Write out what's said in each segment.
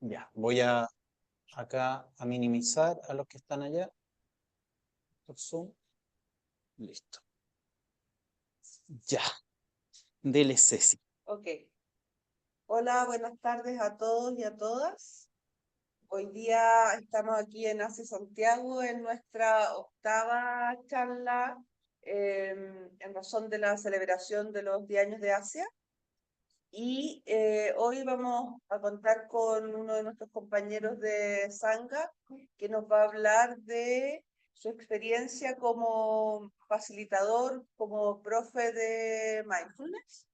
Ya, voy a acá a minimizar a los que están allá por Zoom. Listo. Ya, dele Ceci. Ok. Hola, buenas tardes a todos y a todas. Hoy día estamos aquí en ACE Santiago en nuestra octava charla en razón de la celebración de los 10 años de Asia. Y hoy vamos a contar con uno de nuestros compañeros de Sangha que nos va a hablar de su experiencia como facilitador, como profe de mindfulness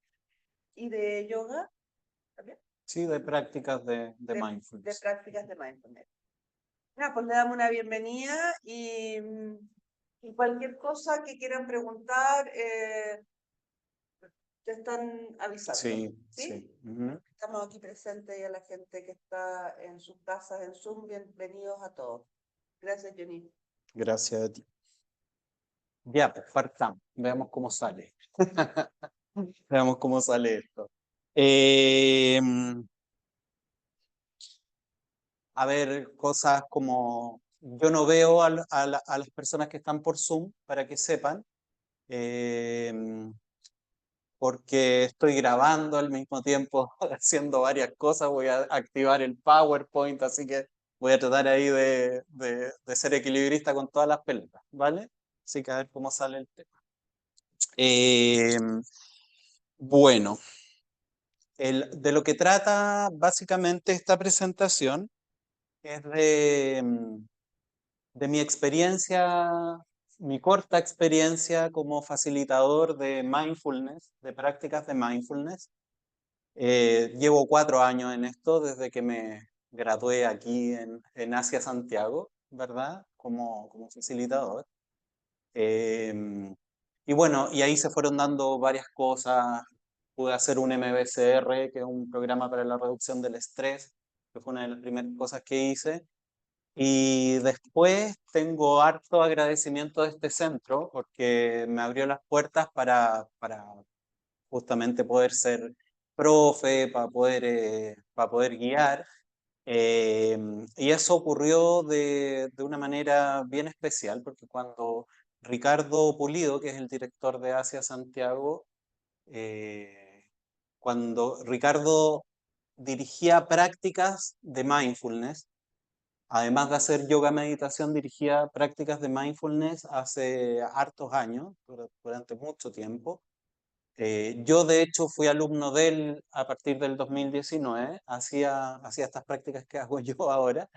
y de yoga también. Sí, de prácticas de de mindfulness. prácticas de mindfulness. Pues le damos una bienvenida y cualquier cosa que quieran preguntar, te están avisando, Sí, ¿sí? sí. Ujú. Estamos aquí presentes y a la gente que está en sus casas en Zoom, bienvenidos a todos. Gracias, Johnny. Gracias a ti. Ya, pues partamos. Veamos cómo sale. Veamos cómo sale esto. Eh, a ver, cosas como yo no veo a las personas que están por Zoom, para que sepan, eh, porque estoy grabando al mismo tiempo, haciendo varias cosas, voy a activar el PowerPoint, así que voy a tratar ahí de ser equilibrista con todas las pelotas, ¿vale? Así que a ver cómo sale el tema. Eh, bueno, de lo que trata básicamente esta presentación es de mi experiencia, mi corta experiencia como facilitador de mindfulness, de prácticas de mindfulness. Llevo 4 años en esto desde que me gradué aquí en Asia Santiago, ¿verdad? Como facilitador. Em, y bueno, y ahí se fueron dando varias cosas. Pude hacer un MBCR, que es un programa para la reducción del estrés, que fue una de las primeras cosas que hice. Y después tengo harto agradecimiento de este centro porque me abrió las puertas para justamente poder ser profe, para poder guiar. Eh, y eso ocurrió de una manera bien especial porque cuando Ricardo Pulido, que es el director de Asia Santiago, cuando Ricardo dirigía prácticas de mindfulness, además de hacer yoga meditación, dirigía prácticas de mindfulness hace hartos años, durante mucho tiempo. Yo, de hecho, fui alumno de él a partir del 2019, hacía estas prácticas que hago yo ahora.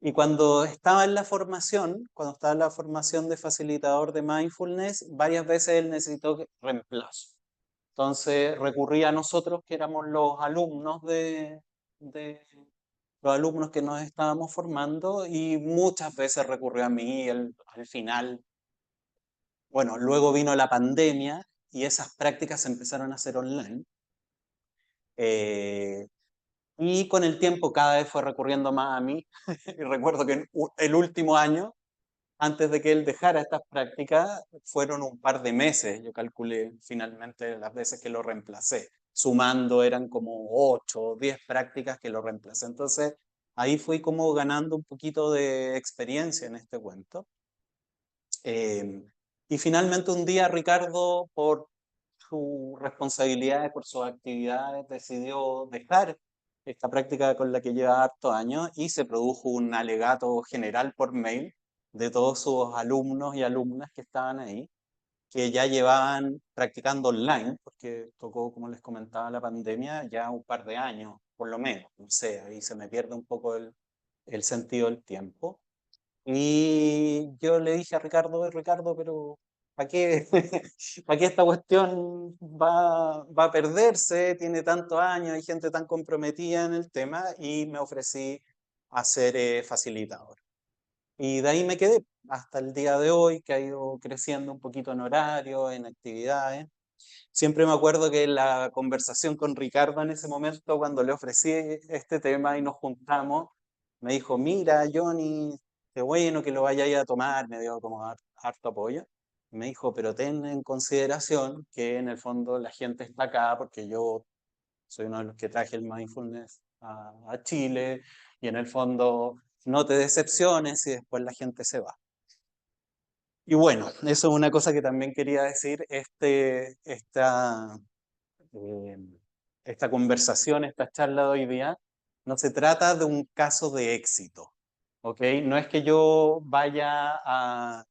Y cuando estaba en la formación de facilitador de mindfulness, varias veces él necesitó reemplazo. Entonces recurrí a nosotros, que éramos de los alumnos que nos estábamos formando, y muchas veces recurrió a mí. Y al final, bueno, luego vino la pandemia y esas prácticas se empezaron a hacer online. Eh, y con el tiempo cada vez fue recurriendo más a mí. Y recuerdo que el último año, antes de que él dejara estas prácticas, fueron un par de meses. Yo calculé finalmente las veces que lo reemplacé. Sumando eran como 8 o 10 prácticas que lo reemplacé. Entonces ahí fui como ganando un poquito de experiencia en este cuento. Eh, y finalmente un día Ricardo, por sus responsabilidades, por sus actividades, decidió dejar esta práctica con la que lleva hartos años y se produjo un alegato general por mail de todos sus alumnos y alumnas que estaban ahí, que ya llevaban practicando online, porque tocó, como les comentaba, la pandemia ya un par de años, por lo menos, no sé, ahí se me pierde un poco el sentido del tiempo. Y yo le dije a Ricardo, Ricardo, pero ¿para qué, ¿para qué esta cuestión va a perderse? Tiene tantos años, hay gente tan comprometida en el tema, y me ofrecí a ser facilitador. Y de ahí me quedé hasta el día de hoy, que ha ido creciendo un poquito en horario, en actividades. Siempre me acuerdo que la conversación con Ricardo en ese momento, cuando le ofrecí este tema y nos juntamos, me dijo, mira, Johnny, qué bueno que lo vayáis a tomar, me dio como harto apoyo. Me dijo, pero ten en consideración que en el fondo la gente está acá porque yo soy uno de los que traje el mindfulness a Chile. Y en el fondo, no te decepciones y después la gente se va. Y bueno, eso es una cosa que también quería decir. Eh, esta conversación, esta charla de hoy día, no se trata de un caso de éxito, ¿ok? No es que yo vaya a,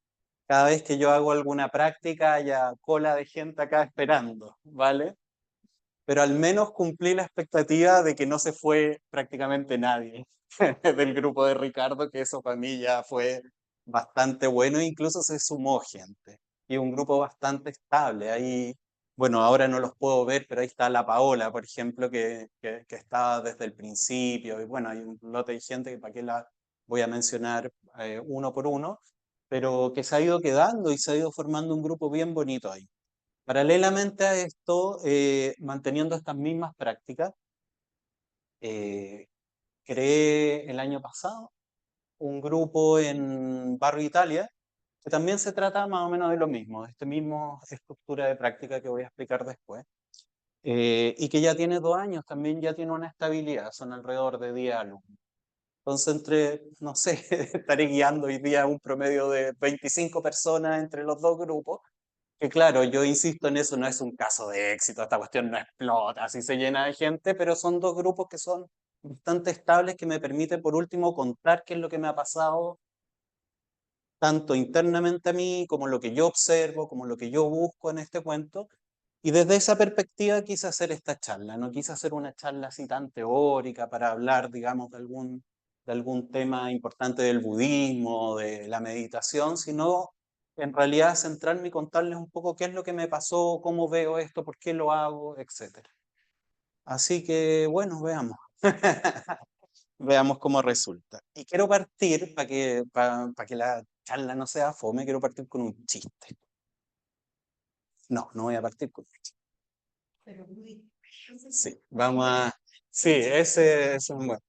cada vez que yo hago alguna práctica, haya cola de gente acá esperando, ¿vale? Pero al menos cumplí la expectativa de que no se fue prácticamente nadie del grupo de Ricardo, que eso para mí ya fue bastante bueno, incluso se sumó gente, y un grupo bastante estable. Ahí, bueno, ahora no los puedo ver, pero ahí está la Paola, por ejemplo, que estaba desde el principio, y bueno, hay un lote de gente que para qué la voy a mencionar uno por uno, pero que se ha ido quedando y se ha ido formando un grupo bien bonito ahí. Paralelamente a esto, manteniendo estas mismas prácticas, eh, creé el año pasado un grupo en Barrio Italia, que también se trata más o menos de lo mismo, de esta misma estructura de práctica que voy a explicar después, y que ya tiene 2 años, también ya tiene una estabilidad, son alrededor de 10 alumnos. Entonces, no sé, estaré guiando hoy día un promedio de 25 personas entre los dos grupos. Que claro, yo insisto en eso, no es un caso de éxito, esta cuestión no explota, así se llena de gente, pero son dos grupos que son bastante estables que me permiten por último contar qué es lo que me ha pasado tanto internamente a mí como lo que yo observo, como lo que yo busco en este cuento. Y desde esa perspectiva quise hacer esta charla, no quise hacer una charla así tan teórica para hablar, digamos, de algún tema importante del budismo, de la meditación, sino en realidad centrarme y contarles un poco qué es lo que me pasó, cómo veo esto, por qué lo hago, etcétera. Así que, bueno, veamos. Veamos cómo resulta. Y quiero partir, para que la charla no sea fome, quiero partir con un chiste. No, no voy a partir con un chiste. Sí, vamos a... Sí, ese es un buen.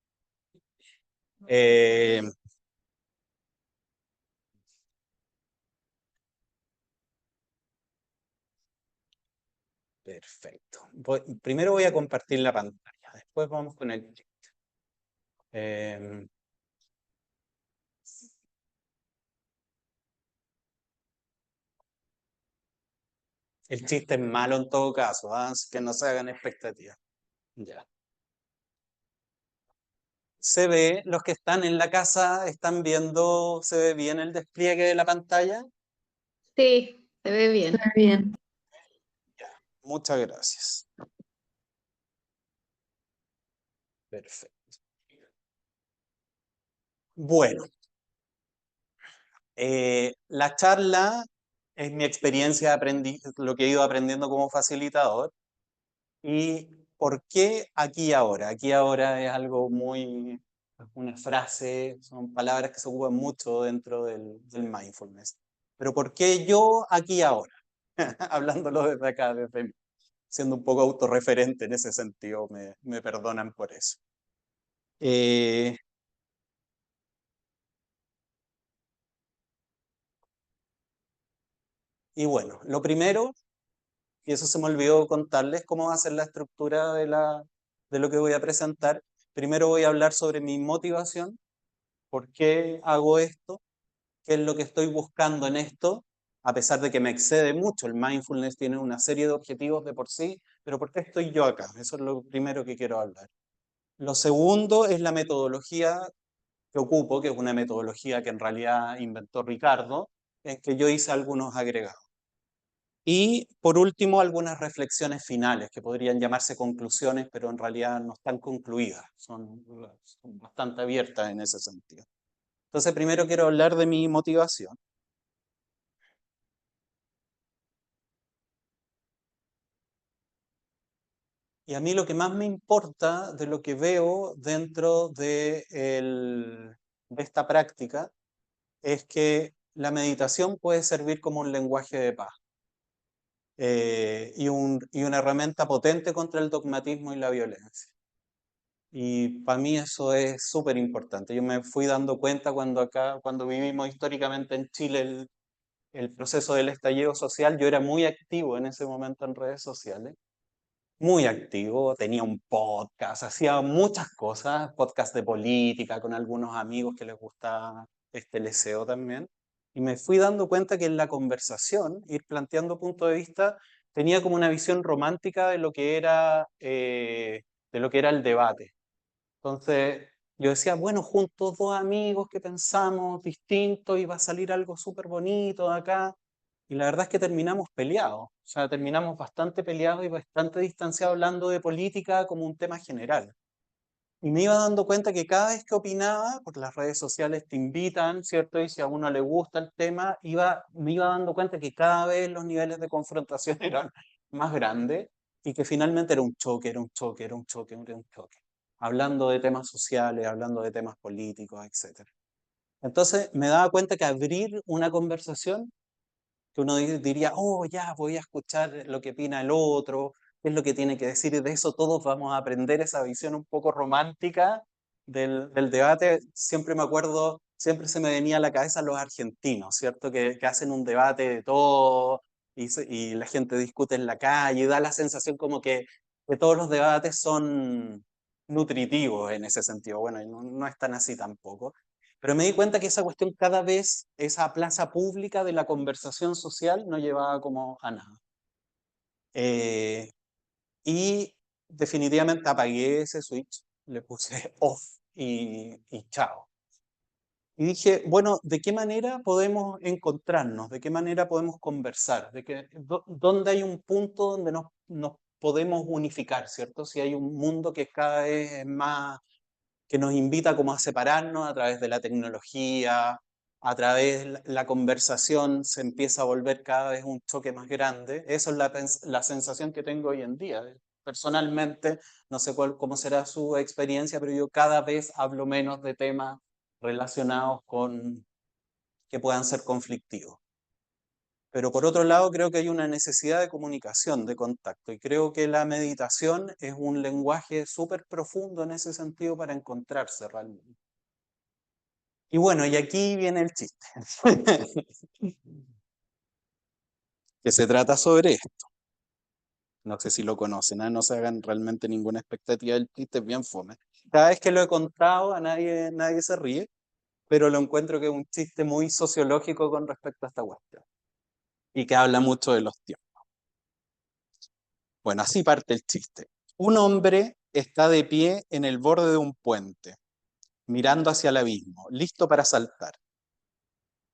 Eh, perfecto. Primero voy a compartir la pantalla, después vamos con el chiste. Eh, el chiste es malo en todo caso, así que no se hagan expectativas. Ya. Se ve, los que están en la casa están viendo, se ve bien el despliegue de la pantalla. Sí, se ve bien. Está bien. Muchas gracias. Perfecto. Bueno, la charla es mi experiencia, lo que he ido aprendiendo como facilitador. ¿Y por qué aquí y ahora? Aquí y ahora es algo muy, es una frase, son palabras que se ocupan mucho dentro del mindfulness. Pero ¿por qué yo aquí y ahora? Hablándolo desde acá, desde mí, siendo un poco autorreferente en ese sentido, me perdonan por eso. Eh, y bueno, lo primero, y eso se me olvidó contarles, cómo va a ser la estructura de lo que voy a presentar. Primero voy a hablar sobre mi motivación, por qué hago esto, qué es lo que estoy buscando en esto, a pesar de que me excede mucho. El mindfulness tiene una serie de objetivos de por sí, pero ¿por qué estoy yo acá? Eso es lo primero que quiero hablar. Lo segundo es la metodología que ocupo, que es una metodología que en realidad inventó Ricardo, en que yo hice algunos agregados. Y por último, algunas reflexiones finales, que podrían llamarse conclusiones, pero en realidad no están concluidas, son bastante abiertas en ese sentido. Entonces, primero quiero hablar de mi motivación. Y a mí lo que más me importa de lo que veo dentro de esta práctica es que la meditación puede servir como un lenguaje de paz y una herramienta potente contra el dogmatismo y la violencia. Y para mí eso es súper importante. Yo me fui dando cuenta cuando vivimos históricamente en Chile el proceso del estallido social, yo era muy activo en ese momento en redes sociales. muy activo, tenía un podcast, hacía muchas cosas, podcast de política con algunos amigos que les gusta este leseo también. Y me fui dando cuenta que en la conversación, ir planteando puntos de vista, tenía como una visión romántica de lo que era el debate. Entonces, yo decía, bueno, juntos dos amigos que pensamos distinto y va a salir algo súper bonito de acá. Y la verdad es que terminamos peleados. O sea, terminamos bastante peleados y bastante distanciados hablando de política como un tema general. Y me iba dando cuenta que cada vez que opinaba, porque las redes sociales te invitan, ¿cierto? Y si a uno le gusta el tema, me iba dando cuenta que cada vez los niveles de confrontación eran más grandes y que finalmente era un choque, era un choque, era un choque, era un choque. Hablando de temas sociales, hablando de temas políticos, etc. Entonces me daba cuenta que abrir una conversación que uno diría, oh, ya, voy a escuchar lo que opina el otro, qué es lo que tiene que decir, y de eso todos vamos a aprender esa visión un poco romántica del debate. Siempre me acuerdo, siempre se me venía a la cabeza los argentinos, ¿cierto? Que hacen un debate de todo y la gente discute en la calle, y da la sensación como que todos los debates son nutritivos en ese sentido. Bueno, y no es tan así tampoco. Pero me di cuenta que esa cuestión cada vez, esa plaza pública de la conversación social no llevaba como a nada. Y definitivamente apagué ese switch, le puse off y chao. Y dije, bueno, ¿de qué manera podemos encontrarnos? ¿De qué manera podemos conversar? ¿Dónde hay un punto donde nos podemos unificar, ¿cierto? Si hay un mundo que cada vez es más que nos invita como a separarnos a través de la tecnología, a través de la conversación se empieza a volver cada vez un choque más grande. Eso es la sensación que tengo hoy en día. Personalmente, no sé cómo será su experiencia, pero yo cada vez hablo menos de temas relacionados con que puedan ser conflictivos. Pero por otro lado, creo que hay una necesidad de comunicación, de contacto, y creo que la meditación es un lenguaje súper profundo en ese sentido para encontrarse realmente. Y bueno, y aquí viene el chiste, que se trata sobre esto. No sé si lo conocen, no se hagan realmente ninguna expectativa del chiste, es bien fome. Cada vez que lo he contado, nadie se ríe, pero lo encuentro que es un chiste muy sociológico con respecto a esta cuestión, y que habla mucho de los tiempos. Bueno, así parte el chiste. Un hombre está de pie en el borde de un puente, mirando hacia el abismo, listo para saltar.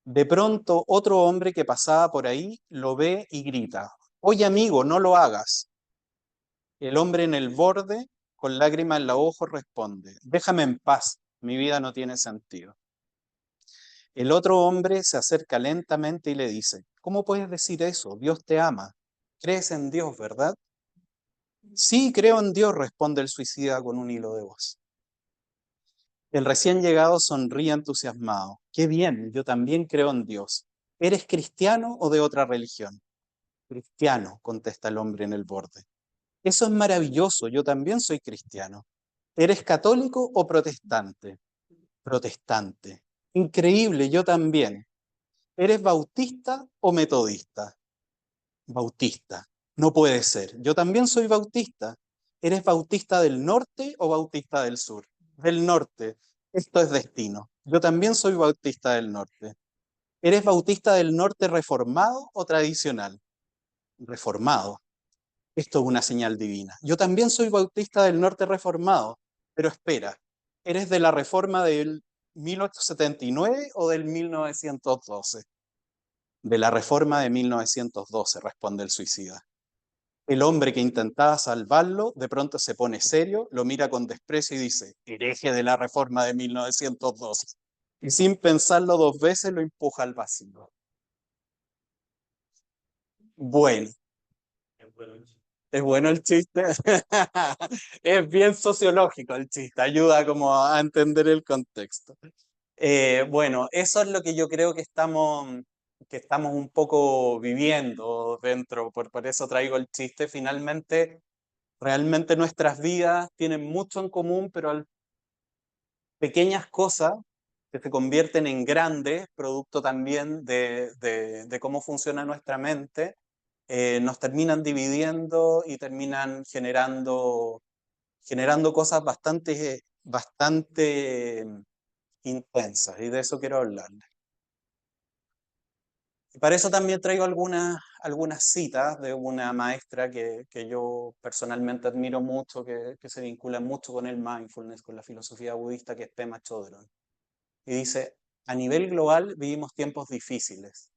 De pronto, otro hombre que pasaba por ahí lo ve y grita, «Oye, amigo, no lo hagas». El hombre en el borde, con lágrimas en los ojos, responde, «Déjame en paz, mi vida no tiene sentido». El otro hombre se acerca lentamente y le dice, «¿Cómo puedes decir eso? Dios te ama. Crees en Dios, ¿verdad?». «Sí, creo en Dios», responde el suicida con un hilo de voz. El recién llegado sonríe entusiasmado. «Qué bien, yo también creo en Dios. ¿Eres cristiano o de otra religión?». «Cristiano», contesta el hombre en el borde. «Eso es maravilloso, yo también soy cristiano». «¿Eres católico o protestante?». «Protestante». «Increíble, yo también». «¿Eres bautista o metodista?». «Bautista». «No puede ser, yo también soy bautista». «¿Eres bautista del norte o bautista del sur?». «Del norte». «Esto es destino. Yo también soy bautista del norte». «¿Eres bautista del norte reformado o tradicional?». «Reformado». «Esto es una señal divina. Yo también soy bautista del norte reformado». «Pero espera, ¿eres de la reforma del 1879 o del 1912?». «De la reforma de 1912, responde el suicida. El hombre que intentaba salvarlo de pronto se pone serio, lo mira con desprecio y dice, «Hereje de la reforma de 1912». Y sin pensarlo dos veces lo empuja al vacío. Bueno, es bueno el chiste. Es bien sociológico el chiste, ayuda como a entender el contexto. Bueno, eso es lo que yo creo que estamos un poco viviendo dentro, por eso traigo el chiste. Finalmente, realmente nuestras vidas tienen mucho en común, pero pequeñas cosas que se convierten en grandes, producto también de cómo funciona nuestra mente, nos terminan dividiendo y terminan generando cosas bastante intensas, y de eso quiero hablarles. Y para eso también traigo algunas citas de una maestra que yo personalmente admiro mucho, que se vincula mucho con el mindfulness, con la filosofía budista, que es Pema Chodron. Y dice: a nivel global vivimos tiempos difíciles.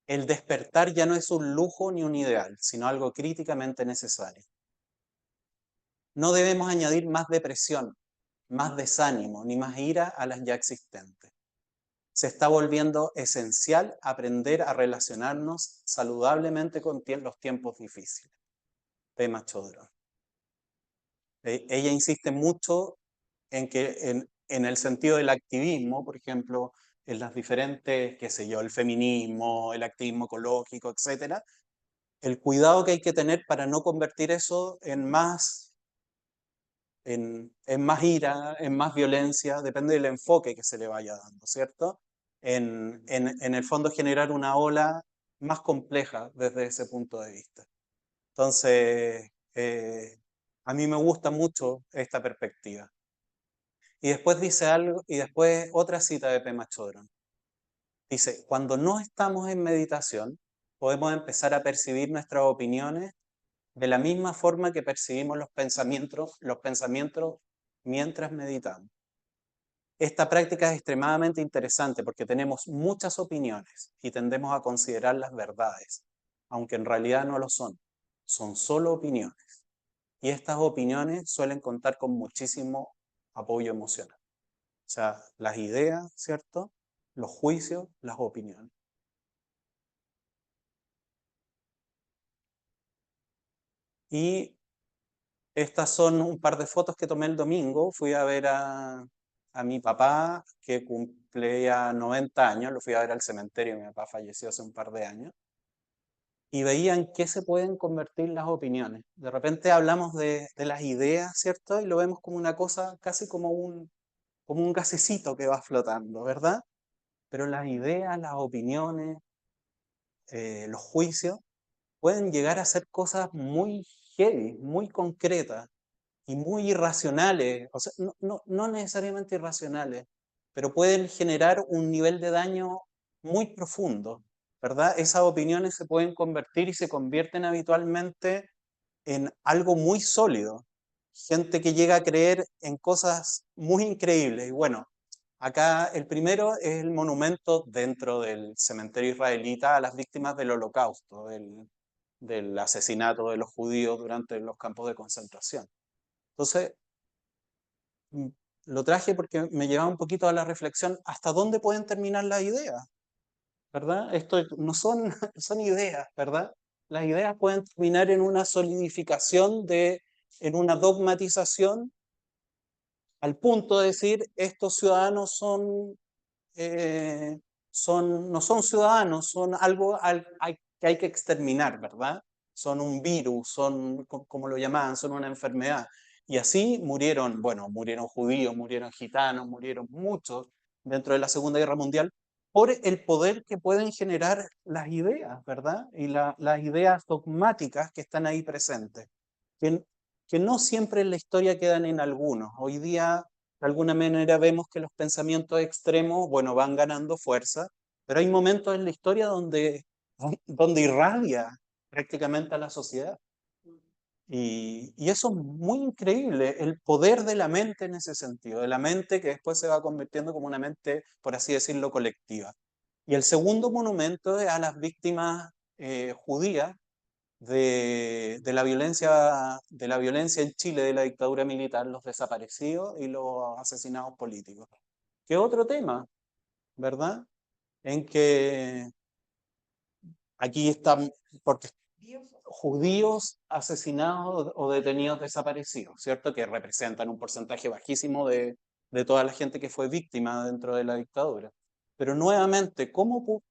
El despertar ya no es un lujo ni un ideal, sino algo críticamente necesario. No debemos añadir más depresión, más desánimo, ni más ira a las ya existentes. Se está volviendo esencial aprender a relacionarnos saludablemente con los tiempos difíciles. Pema Chodron. Ella insiste mucho en que en el sentido del activismo, por ejemplo, en las diferentes, qué sé yo, el feminismo, el activismo ecológico, etcétera, el cuidado que hay que tener para no convertir eso en más ira, en más violencia, depende del enfoque que se le vaya dando, ¿cierto? En el fondo generar una ola más compleja desde ese punto de vista. Entonces, a mí me gusta mucho esta perspectiva. Y después dice algo, y después otra cita de Pema Chodron. Dice: cuando no estamos en meditación, podemos empezar a percibir nuestras opiniones de la misma forma que percibimos los pensamientos mientras meditamos. Esta práctica es extremadamente interesante porque tenemos muchas opiniones y tendemos a considerarlas verdades, aunque en realidad no lo son. Son solo opiniones. Y estas opiniones suelen contar con muchísimo apoyo emocional. O sea, las ideas, ¿cierto? Los juicios, las opiniones. Y estas son un par de fotos que tomé el domingo. Fui a ver a mi papá, que cumplía 90 años. Lo fui a ver al cementerio. Mi papá falleció hace un par de años. Y veía en qué se pueden convertir las opiniones. De repente hablamos de las ideas, ¿cierto? Y lo vemos como una cosa, casi como un gasecito que va flotando, ¿verdad? Pero las ideas, las opiniones, los juicios, pueden llegar a ser cosas muy heavy, muy concretas y muy irracionales. O sea, no necesariamente irracionales, pero pueden generar un nivel de daño muy profundo, ¿verdad? Esas opiniones se pueden convertir y se convierten habitualmente en algo muy sólido. Gente que llega a creer en cosas muy increíbles. Y bueno, acá el primero es el monumento dentro del cementerio israelita a las víctimas del Holocausto, del asesinato de los judíos durante los campos de concentración. Entonces, lo traje porque me llevaba un poquito a la reflexión: ¿hasta dónde pueden terminar las ideas? ¿Verdad? Esto no son, son ideas, ¿verdad? Las ideas pueden terminar en una solidificación, en una dogmatización, al punto de decir: estos ciudadanos no son ciudadanos, son algo que hay que exterminar, ¿verdad? Son un virus, son, como lo llamaban, son una enfermedad. Y así murieron, bueno, murieron judíos, murieron gitanos, murieron muchos dentro de la Segunda Guerra Mundial por el poder que pueden generar las ideas, ¿verdad? Y las ideas dogmáticas que están ahí presentes, que, que no siempre en la historia quedan en algunos. Hoy día, de alguna manera, vemos que los pensamientos extremos, bueno, van ganando fuerza, pero hay momentos en la historia donde irradia prácticamente a la sociedad. Y eso es muy increíble, el poder de la mente en ese sentido, de la mente que después se va convirtiendo como una mente, por así decirlo, colectiva. Y el segundo monumento es a las víctimas judías de la violencia en Chile, de la dictadura militar, los desaparecidos y los asesinados políticos. ¿Qué otro tema? ¿Verdad? En que aquí están, porque judíos asesinados o detenidos desaparecidos, ¿cierto? Que representan un porcentaje bajísimo de toda la gente que fue víctima dentro de la dictadura. Pero nuevamente, ¿cómo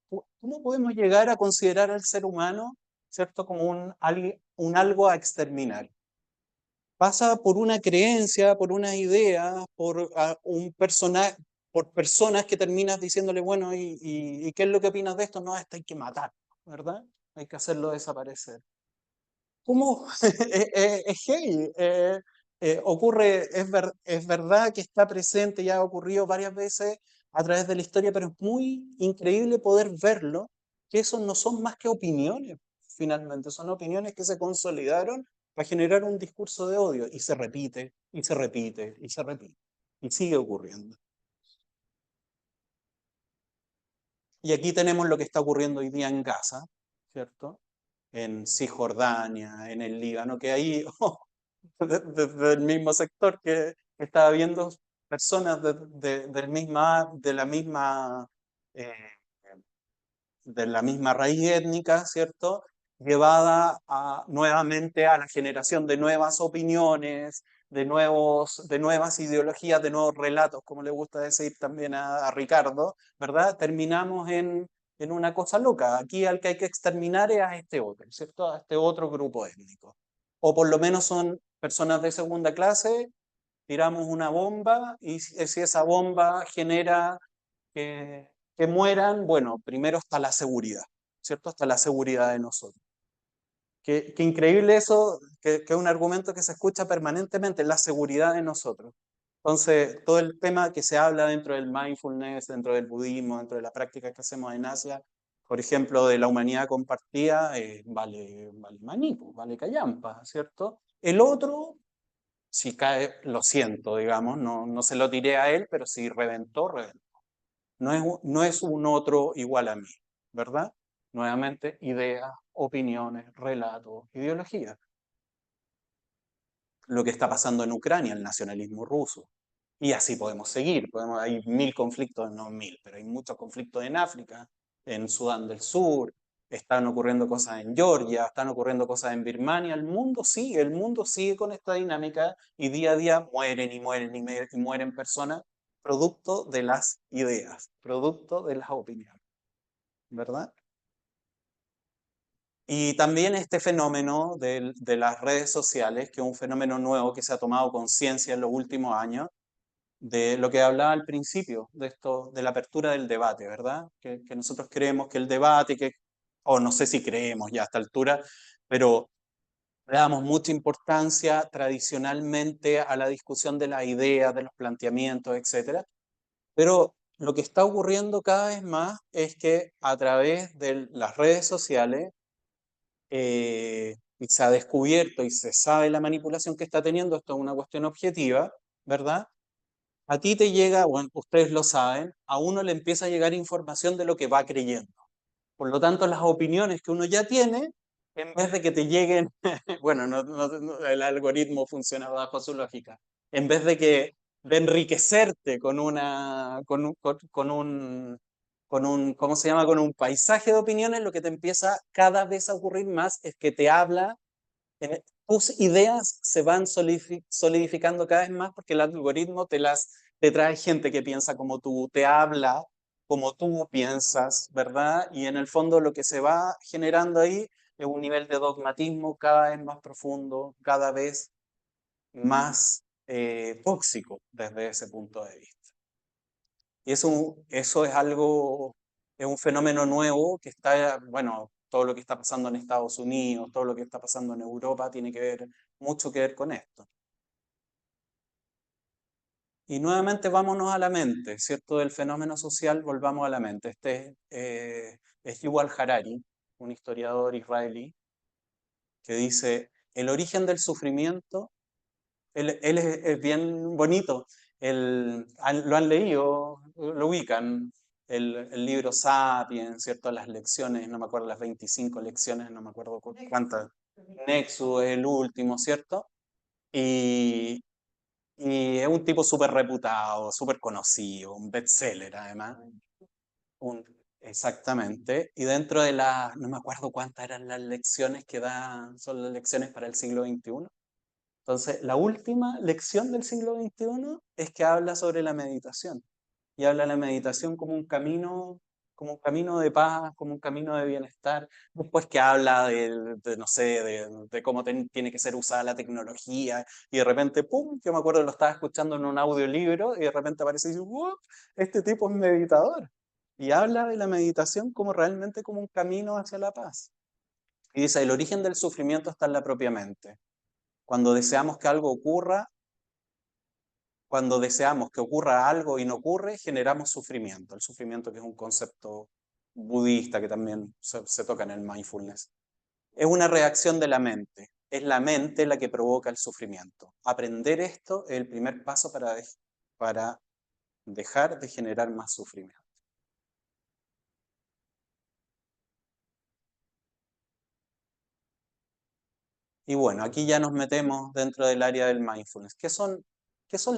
podemos llegar a considerar al ser humano, ¿cierto?, como un algo a exterminar? Pasa por una creencia, por una idea, por personas que terminas diciéndole: bueno, ¿y qué es lo que opinas de esto? No, esto hay que matar, ¿verdad? hay que hacerlo desaparecer. ¿Cómo? Es heavy. Ocurre, es verdad que está presente y ha ocurrido varias veces a través de la historia, pero es muy increíble poder verlo, que esos no son más que opiniones, finalmente, son opiniones que se consolidaron para generar un discurso de odio y se repite, y se repite, y se repite, y sigue ocurriendo. Y aquí tenemos lo que está ocurriendo hoy día en Gaza, ¿cierto? En Cisjordania, en el Líbano, que ahí, desde el mismo sector que estaba viendo personas eh, de la misma raíz étnica, ¿cierto? Llevada nuevamente a la generación de nuevas opiniones, de nuevas ideologías, de nuevos relatos, como le gusta decir también a Ricardo, ¿verdad? Terminamos en una cosa loca. Aquí al que hay que exterminar es a este otro, ¿cierto? A este otro grupo étnico. O por lo menos son personas de segunda clase, tiramos una bomba y si esa bomba genera que mueran, bueno, primero está la seguridad, ¿cierto? Está la seguridad de nosotros. Qué increíble eso, que es un argumento que se escucha permanentemente, la seguridad de nosotros. Entonces, todo el tema que se habla dentro del mindfulness, dentro del budismo, dentro de la práctica que hacemos en Asia, por ejemplo, de la humanidad compartida, vale maní, pues, vale callampa, ¿cierto? El otro, si cae, lo siento, digamos, no se lo tiré a él, pero si reventó, reventó. No es un otro igual a mí, ¿verdad? Nuevamente, ideas, opiniones, relatos, ideologías. Lo que está pasando en Ucrania, el nacionalismo ruso. Y así podemos seguir. Hay 1000 conflictos, no 1000, pero hay muchos conflictos en África, en Sudán del Sur, están ocurriendo cosas en Georgia, están ocurriendo cosas en Birmania. El mundo sigue con esta dinámica y día a día mueren y mueren y mueren personas producto de las ideas, producto de las opiniones, ¿verdad? Y también este fenómeno de las redes sociales, que es un fenómeno nuevo que se ha tomado conciencia en los últimos años, de lo que hablaba al principio, de esto, de la apertura del debate, ¿verdad? Que nosotros creemos que el debate, o no sé si creemos ya a esta altura, pero le damos mucha importancia tradicionalmente a la discusión de las ideas, de los planteamientos, etc. Pero lo que está ocurriendo cada vez más es que a través de las redes sociales, y se ha descubierto y se sabe la manipulación que está teniendo, esto es una cuestión objetiva, ¿verdad? A ti te llega, bueno, ustedes lo saben, a uno le empieza a llegar información de lo que va creyendo. Por lo tanto, las opiniones que uno ya tiene, en vez de que te lleguen, bueno, el algoritmo funciona bajo su lógica, en vez de enriquecerte ¿cómo se llama? Con un paisaje de opiniones, lo que te empieza cada vez a ocurrir más es que te habla, tus ideas se van solidificando cada vez más porque el algoritmo te trae gente que piensa como tú, te habla como tú piensas, ¿verdad? Y en el fondo lo que se va generando ahí es un nivel de dogmatismo cada vez más profundo, cada vez más tóxico desde ese punto de vista. Y eso es algo, es un fenómeno nuevo que está, bueno, todo lo que está pasando en Estados Unidos, todo lo que está pasando en Europa tiene mucho que ver con esto. Y nuevamente vámonos a la mente, ¿cierto? Del fenómeno social, volvamos a la mente. Es Yuval Harari, un historiador israelí, que dice, el origen del sufrimiento, él es bien bonito, lo han leído, lo ubican, el libro Sapiens, ¿cierto? Las lecciones, no me acuerdo, las 25 lecciones, no me acuerdo cuántas. Nexus es el último, ¿cierto? Y, y es un tipo súper reputado, súper conocido, un bestseller además. Un, exactamente. Y dentro de no me acuerdo cuántas eran las lecciones que son las lecciones para el siglo XXI. Entonces, la última lección del siglo XXI es que habla sobre la meditación. Y habla de la meditación como un camino de paz, como un camino de bienestar. Después que habla no sé, de cómo tiene que ser usada la tecnología. Y de repente, ¡pum! Yo me acuerdo, lo estaba escuchando en un audiolibro y de repente aparece y dice, ¡wow! Este tipo es meditador. Y habla de la meditación como realmente como un camino hacia la paz. Y dice, el origen del sufrimiento está en la propia mente. Cuando deseamos que algo ocurra, cuando deseamos que ocurra algo y no ocurre, generamos sufrimiento. El sufrimiento, que es un concepto budista que también se toca en el mindfulness. Es una reacción de la mente. Es la mente la que provoca el sufrimiento. Aprender esto es el primer paso para dejar de generar más sufrimiento. Y bueno, aquí ya nos metemos dentro del área del mindfulness. ¿Qué son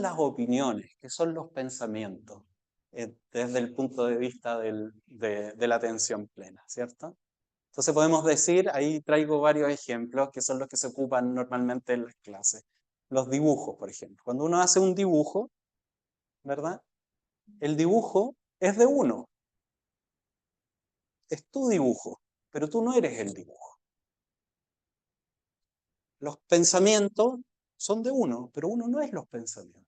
las opiniones? ¿Qué son los pensamientos? Desde el punto de vista de la atención plena, ¿cierto? Entonces podemos decir, ahí traigo varios ejemplos que son los que se ocupan normalmente en las clases. Los dibujos, por ejemplo. Cuando uno hace un dibujo, ¿verdad? El dibujo es de uno. Es tu dibujo, pero tú no eres el dibujo. Los pensamientos son de uno, pero uno no es los pensamientos.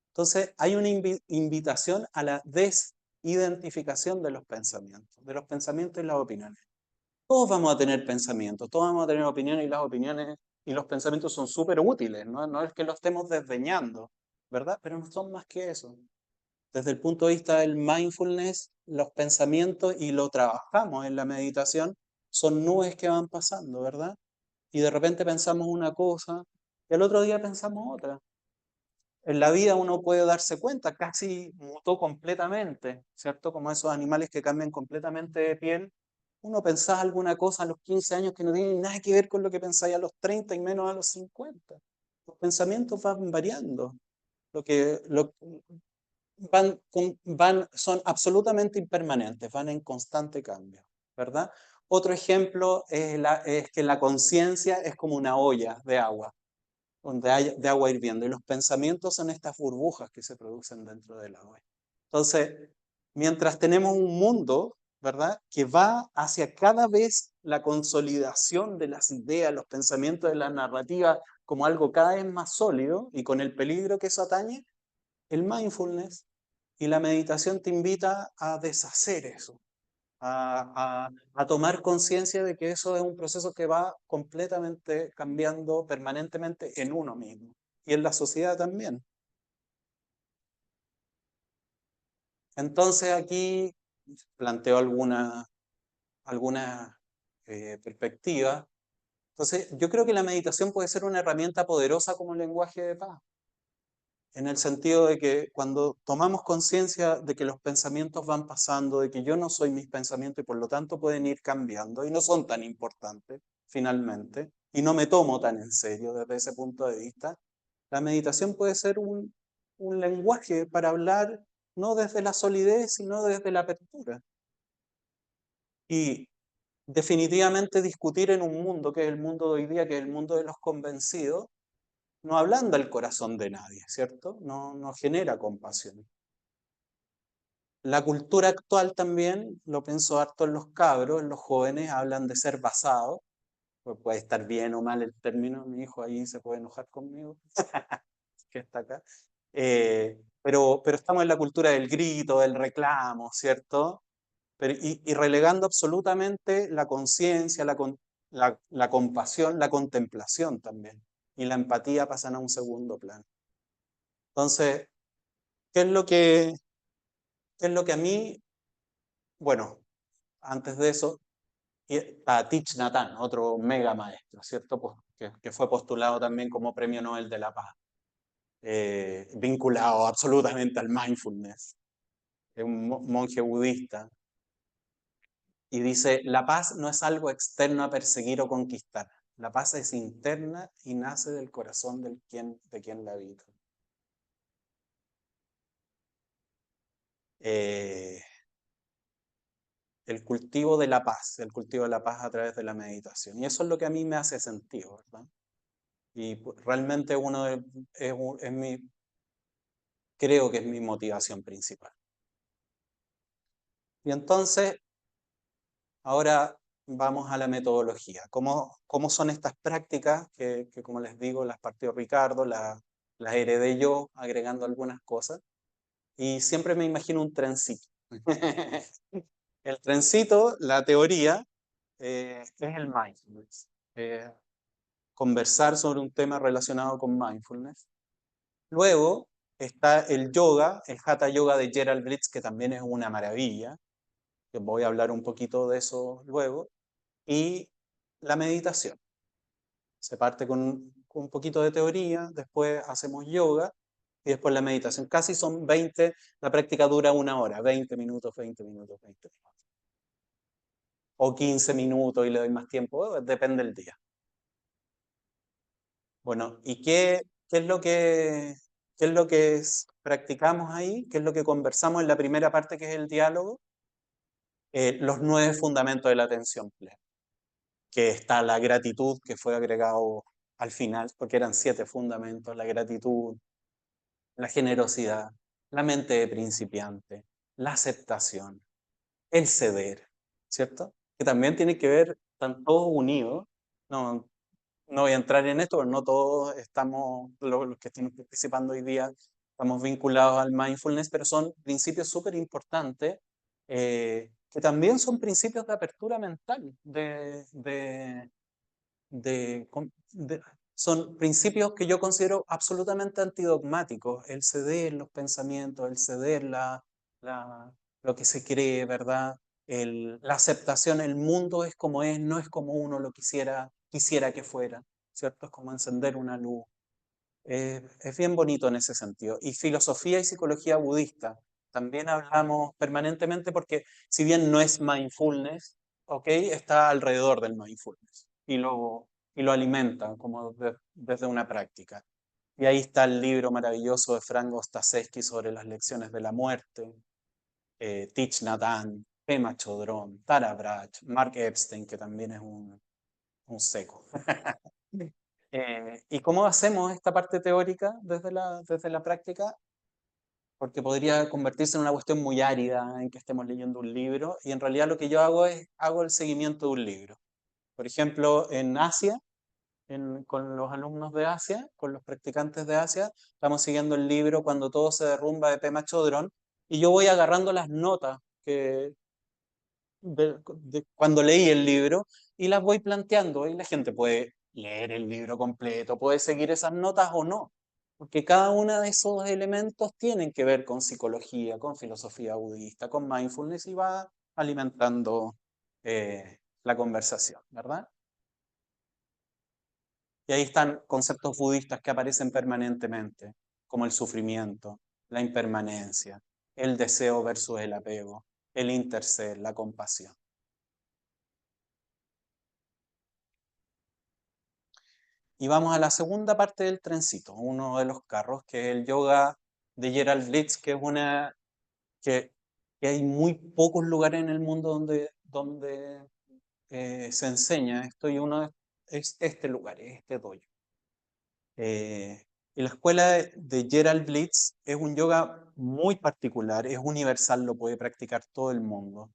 Entonces hay una invitación a la desidentificación de los pensamientos y las opiniones. Todos vamos a tener pensamientos, todos vamos a tener opiniones y las opiniones y los pensamientos son súper útiles, ¿no? No es que los estemos desdeñando, ¿verdad? Pero no son más que eso. Desde el punto de vista del mindfulness, los pensamientos, y lo trabajamos en la meditación, son nubes que van pasando, ¿verdad? Y de repente pensamos una cosa y al otro día pensamos otra. En la vida uno puede darse cuenta, casi mutó completamente, ¿cierto? Como esos animales que cambian completamente de piel. Uno pensaba alguna cosa a los 15 años que no tiene nada que ver con lo que pensáis a los 30 y menos a los 50. Los pensamientos van variando. Lo que, lo, son absolutamente impermanentes, van en constante cambio, ¿verdad? Otro ejemplo es que la conciencia es como una olla de agua, donde hay de agua hirviendo, y los pensamientos son estas burbujas que se producen dentro del agua. Entonces, mientras tenemos un mundo, ¿verdad?, que va hacia cada vez la consolidación de las ideas, los pensamientos, de la narrativa como algo cada vez más sólido y con el peligro que eso atañe, el mindfulness y la meditación te invita a deshacer eso, a tomar conciencia de que eso es un proceso que va completamente cambiando permanentemente en uno mismo y en la sociedad también. Entonces aquí planteo alguna perspectiva. Entonces yo creo que la meditación puede ser una herramienta poderosa como lenguaje de paz, en el sentido de que cuando tomamos conciencia de que los pensamientos van pasando, de que yo no soy mis pensamientos y por lo tanto pueden ir cambiando y no son tan importantes finalmente, y no me tomo tan en serio desde ese punto de vista, la meditación puede ser un lenguaje para hablar no desde la solidez, sino desde la apertura. Y definitivamente discutir en un mundo que es el mundo de hoy día, que es el mundo de los convencidos, no ablanda el corazón de nadie, ¿cierto? No genera compasión. La cultura actual también, lo pienso harto en los cabros, en los jóvenes, hablan de ser basados. Pues puede estar bien o mal el término, mi hijo ahí se puede enojar conmigo, que está acá. Pero estamos en la cultura del grito, del reclamo, ¿cierto? Y relegando absolutamente la conciencia, la compasión, la contemplación también. Y la empatía pasan a un segundo plano. Entonces, ¿qué es lo que a mí, bueno, antes de eso, está Thich Nhat Hanh, otro mega maestro, ¿cierto? Pues, que fue postulado también como Premio Nobel de la Paz, vinculado absolutamente al mindfulness, es un monje budista, y dice, la paz no es algo externo a perseguir o conquistar, la paz es interna y nace del corazón de quien la habita. El cultivo de la paz, el cultivo de la paz a través de la meditación. Y eso es lo que a mí me hace sentido, ¿verdad? Y realmente creo que es mi motivación principal. Y entonces, ahora vamos a la metodología. ¿Cómo son estas prácticas que, como les digo, las partió Ricardo, las heredé yo, agregando algunas cosas? Y siempre me imagino un trencito. El trencito, la teoría, es el mindfulness. Conversar sobre un tema relacionado con mindfulness. Luego está el yoga, el Hatha Yoga de Gerald Bridge, que también es una maravilla, que voy a hablar un poquito de eso luego, y la meditación. Se parte con un poquito de teoría, después hacemos yoga y después la meditación. Casi son 20, la práctica dura 1 hora, 20 minutos, 20 minutos, 20 minutos. O 15 minutos y le doy más tiempo, depende del día. Bueno, ¿y qué es lo que practicamos ahí? ¿Qué es lo que conversamos en la primera parte, que es el diálogo? Los 9 fundamentos de la atención plena, que está la gratitud, que fue agregado al final, porque eran 7 fundamentos: la gratitud, la generosidad, la mente de principiante, la aceptación, el ceder, ¿cierto? Que también tiene que ver, están todos unidos. No, no voy a entrar en esto, pero no todos estamos, los que estamos participando hoy día, estamos vinculados al mindfulness, pero son principios súper importantes, que también son principios de apertura mental, de- son principios que yo considero absolutamente antidogmáticos: el ceder los pensamientos, el ceder lo que se cree, ¿verdad? La aceptación: el mundo es como es, no es como uno lo quisiera que fuera, ¿cierto? Es como encender una luz. Es bien bonito en ese sentido. Y filosofía y psicología budista, también hablamos permanentemente, porque si bien no es mindfulness, ¿ok? Está alrededor del mindfulness y lo alimenta como desde una práctica. Y ahí está el libro maravilloso de Frank Ostaseski sobre las lecciones de la muerte, Thich Nhat Hanh, Pema Chodron, Tara Brach, Mark Epstein, que también es un seco. ¿Y cómo hacemos esta parte teórica desde la práctica? Porque podría convertirse en una cuestión muy árida, en que estemos leyendo un libro, y en realidad lo que yo hago es, hago el seguimiento de un libro. Por ejemplo, en Asia, con los alumnos de Asia, con los practicantes de Asia, estamos siguiendo el libro Cuando todo se derrumba, de Pema Chodron, y yo voy agarrando las notas cuando leí el libro, y las voy planteando, y la gente puede leer el libro completo, puede seguir esas notas o no, porque cada uno de esos elementos tienen que ver con psicología, con filosofía budista, con mindfulness, y va alimentando la conversación, ¿verdad? Y ahí están conceptos budistas que aparecen permanentemente, como el sufrimiento, la impermanencia, el deseo versus el apego, el interser, la compasión. Y vamos a la segunda parte del trencito, uno de los carros, que es el yoga de Gerald Blitz, que es que, que hay muy pocos lugares en el mundo donde se enseña esto, y uno es este lugar, es este dojo. Y la escuela de Gerald Blitz es un yoga muy particular, es universal, lo puede practicar todo el mundo.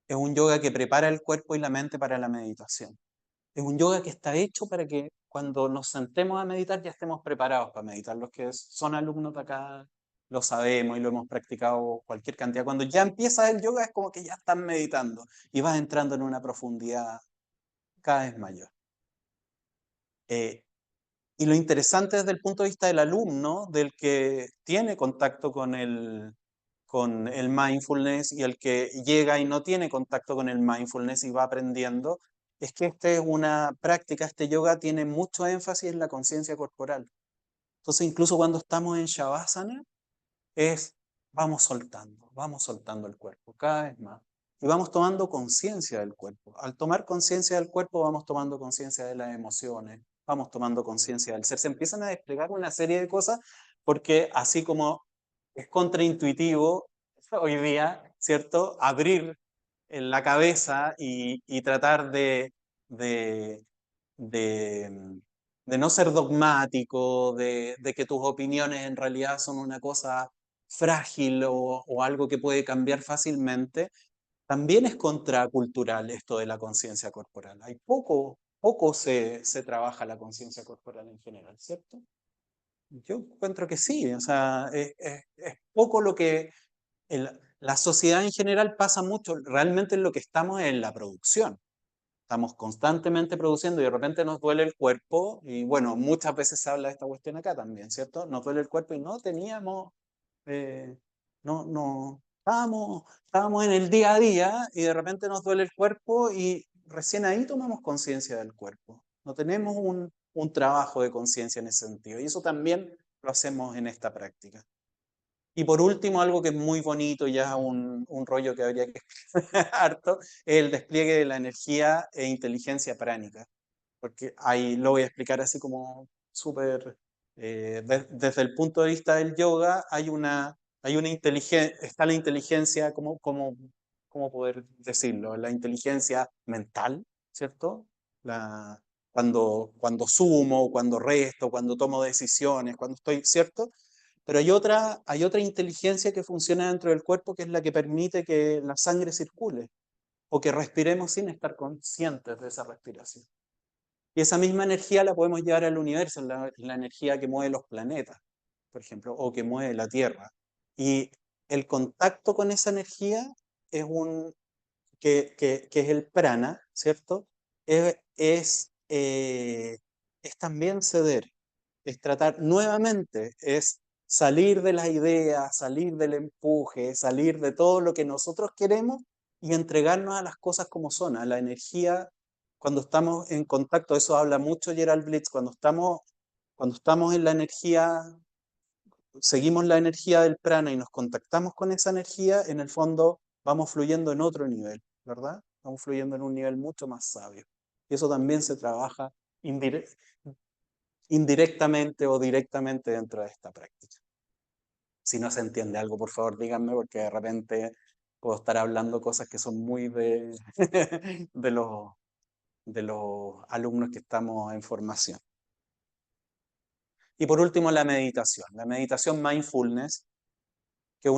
Es un yoga que prepara el cuerpo y la mente para la meditación. Es un yoga que está hecho para que cuando nos sentemos a meditar ya estemos preparados para meditar. Los que son alumnos de acá lo sabemos y lo hemos practicado cualquier cantidad. Cuando ya empieza el yoga es como que ya están meditando y vas entrando en una profundidad cada vez mayor. Y lo interesante desde el punto de vista del alumno, del que tiene contacto con el mindfulness, y el que llega y no tiene contacto con el mindfulness y va aprendiendo, es que esta es una práctica, este yoga tiene mucho énfasis en la conciencia corporal. Entonces, incluso cuando estamos en Shavasana, es vamos soltando el cuerpo cada vez más. Y vamos tomando conciencia del cuerpo. Al tomar conciencia del cuerpo, vamos tomando conciencia de las emociones, vamos tomando conciencia del ser. Se empiezan a desplegar una serie de cosas, porque así como es contraintuitivo hoy día, ¿cierto? Abrir en la cabeza y tratar de, de, de no ser dogmático, de que tus opiniones en realidad son una cosa frágil o algo que puede cambiar fácilmente. También es contracultural esto de la conciencia corporal. Hay poco se trabaja la conciencia corporal en general, ¿cierto? Yo encuentro que sí, o sea, es poco lo que la sociedad en general pasa mucho, realmente en lo que estamos en la producción. estamos constantemente produciendo y de repente nos duele el cuerpo, y bueno, muchas veces se habla de esta cuestión acá también, ¿cierto? Nos duele el cuerpo y no teníamos, estábamos en el día a día y de repente nos duele el cuerpo y recién ahí tomamos conciencia del cuerpo. No tenemos un trabajo de conciencia en ese sentido y eso también lo hacemos en esta práctica. Y por último, algo que es muy bonito, ya un rollo que habría que harto, es el despliegue de la energía e inteligencia pránica. Porque ahí lo voy a explicar así como súper, desde el punto de vista del yoga, hay una inteligencia, está la inteligencia, ¿cómo poder decirlo? La inteligencia mental, ¿cierto? La, cuando sumo, cuando resto, cuando tomo decisiones, cuando estoy, ¿cierto? Pero hay otra inteligencia que funciona dentro del cuerpo que es la que permite que la sangre circule o que respiremos sin estar conscientes de esa respiración. Y esa misma energía la podemos llevar al universo, la energía que mueve los planetas, por ejemplo, o que mueve la Tierra. Y el contacto con esa energía es que es el prana, ¿cierto? Es también ceder, es tratar nuevamente, es salir de las ideas, salir del empuje, salir de todo lo que nosotros queremos y entregarnos a las cosas como son, a la energía. Cuando estamos en contacto, eso habla mucho Gerald Blitz, cuando estamos en la energía, seguimos la energía del prana y nos contactamos con esa energía, en el fondo vamos fluyendo en otro nivel, ¿verdad? Vamos fluyendo en un nivel mucho más sabio. Y eso también se trabaja indirectamente o directamente dentro de esta práctica. Si no se entiende algo, por favor, díganme, porque de repente puedo estar hablando cosas que son muy de los alumnos que estamos en formación. Y por último, la meditación. La meditación mindfulness, que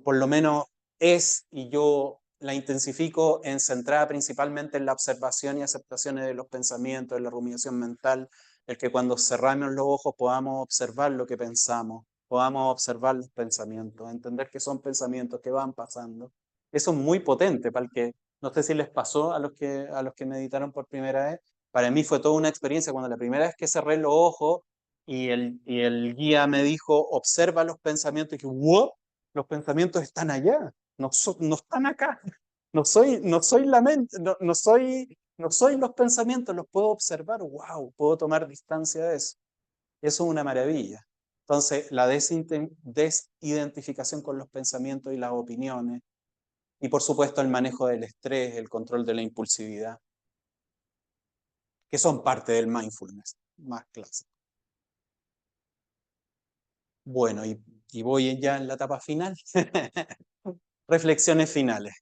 por lo menos es, y yo la intensifico centrada principalmente en la observación y aceptación de los pensamientos, de la rumiación mental, el que cuando cerramos los ojos podamos observar lo que pensamos, podamos observar los pensamientos, entender que son pensamientos que van pasando. Eso es muy potente para el que, no sé si les pasó a los que meditaron por primera vez, para mí fue toda una experiencia cuando la primera vez que cerré los ojos y el guía me dijo, observa los pensamientos, y que, wow, los pensamientos están allá, no están acá. No soy la mente, no soy los pensamientos, los puedo observar, wow, puedo tomar distancia de eso. Eso es una maravilla. Entonces, la desidentificación con los pensamientos y las opiniones, y por supuesto el manejo del estrés, el control de la impulsividad, que son parte del mindfulness más clásico. Bueno, y voy ya en la etapa final. Reflexiones finales.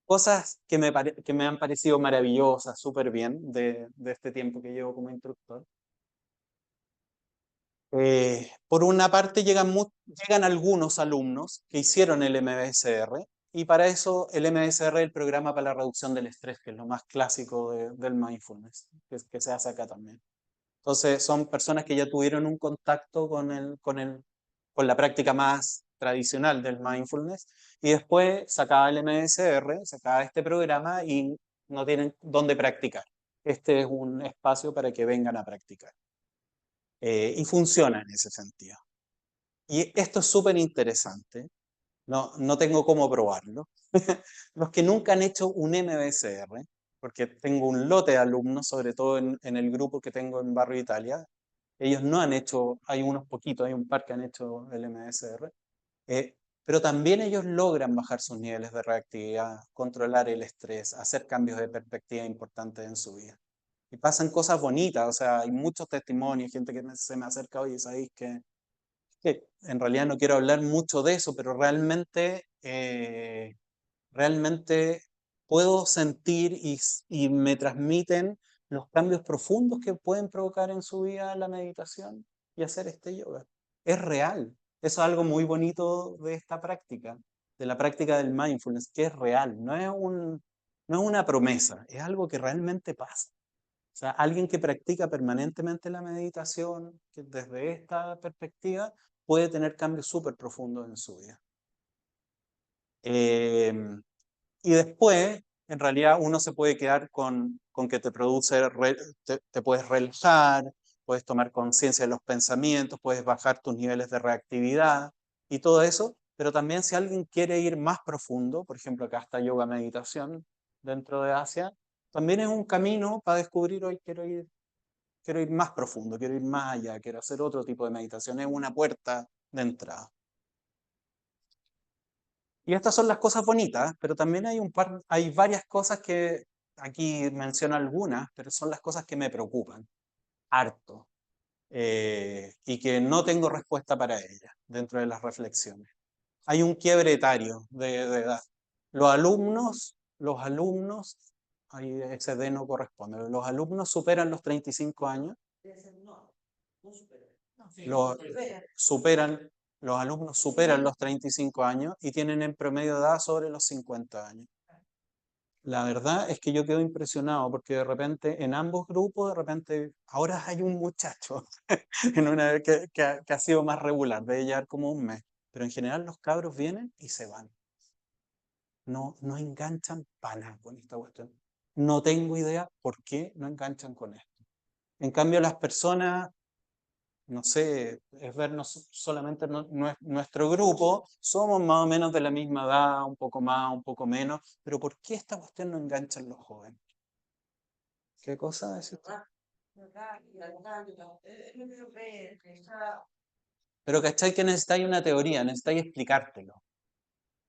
Cosas que me han parecido maravillosas, súper bien, de este tiempo que llevo como instructor. Por una parte, llegan algunos alumnos que hicieron el MBSR, y para eso el MBSR es el programa para la reducción del estrés, que es lo más clásico del mindfulness, que se hace acá también. Entonces, son personas que ya tuvieron un contacto con la práctica más tradicional del mindfulness, y después se acaba el MSR, se acaba este programa y no tienen dónde practicar. Este es un espacio para que vengan a practicar. Y funciona en ese sentido. Y esto es súper interesante. No tengo cómo probarlo. Los que nunca han hecho un MBSR, porque tengo un lote de alumnos, sobre todo en el grupo que tengo en Barrio Italia, ellos no han hecho, hay unos poquitos, hay un par que han hecho el MSR, pero también ellos logran bajar sus niveles de reactividad, controlar el estrés, hacer cambios de perspectiva importantes en su vida. Y pasan cosas bonitas, o sea, hay muchos testimonios, gente que se me acerca, oye, ¿sabéis que en realidad no quiero hablar mucho de eso, pero realmente puedo sentir y me transmiten los cambios profundos que pueden provocar en su vida la meditación y hacer este yoga? Es real. Eso es algo muy bonito de esta práctica, de la práctica del mindfulness, que es real, no es una promesa, es algo que realmente pasa. O sea, alguien que practica permanentemente la meditación, que desde esta perspectiva puede tener cambios súper profundos en su vida. Y después, en realidad uno se puede quedar con que te produce, te puedes relajar, puedes tomar conciencia de los pensamientos, puedes bajar tus niveles de reactividad y todo eso, pero también si alguien quiere ir más profundo, por ejemplo acá está yoga meditación dentro de Asia, también es un camino para descubrir hoy quiero ir más profundo, quiero ir más allá, quiero hacer otro tipo de meditación, es una puerta de entrada. Y estas son las cosas bonitas, pero también hay varias cosas que aquí menciono algunas, pero son las cosas que me preocupan harto y que no tengo respuesta para ellas dentro de las reflexiones. Hay un quiebre etario de edad. Los alumnos, ahí ese D no corresponde, los alumnos superan los 35 años. Los, los alumnos superan los 35 años y tienen en promedio de edad sobre los 50 años. La verdad es que yo quedo impresionado porque de repente en ambos grupos, de repente, ahora hay un muchacho en una vez que ha sido más regular, debe llevar como un mes, pero en general los cabros vienen y se van. No enganchan para nada con esta cuestión. No tengo idea por qué no enganchan con esto. En cambio, las personas, no sé, es vernos solamente nuestro grupo, somos más o menos de la misma edad, un poco más, un poco menos, pero ¿por qué esta cuestión no engancha en los jóvenes? ¿Qué cosa es esto? Pero ¿cachai que necesitáis una teoría? Necesitáis explicártelo.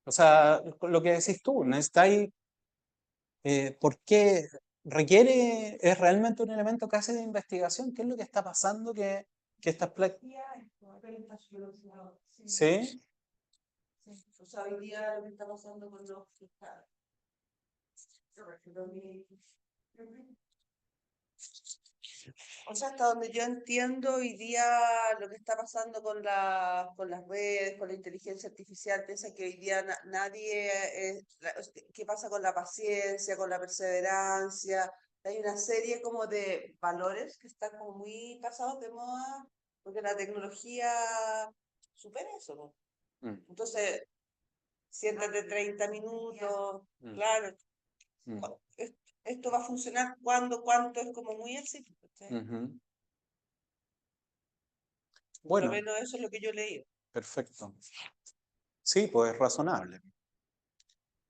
O sea, lo que decís tú, necesitáis ¿por qué requiere, es realmente un elemento casi de investigación? ¿Qué es lo que está pasando que estas placas... ¿Sí? O sea, hoy día lo que está pasando con los fiscales. O sea, hasta donde yo entiendo hoy día lo que está pasando con las redes, con la inteligencia artificial, piensa que hoy día nadie, ¿qué pasa con la paciencia, con la perseverancia? Hay una serie como de valores que están como muy pasados de moda, porque la tecnología supera eso, ¿no? Mm, Entonces, siéntate 30 minutos, mm, claro, mm, esto va a funcionar cuánto, es como muy así, ¿cachai? ujú. Por lo Bueno, menos eso es lo que yo leí. perfecto. Sí, pues es razonable.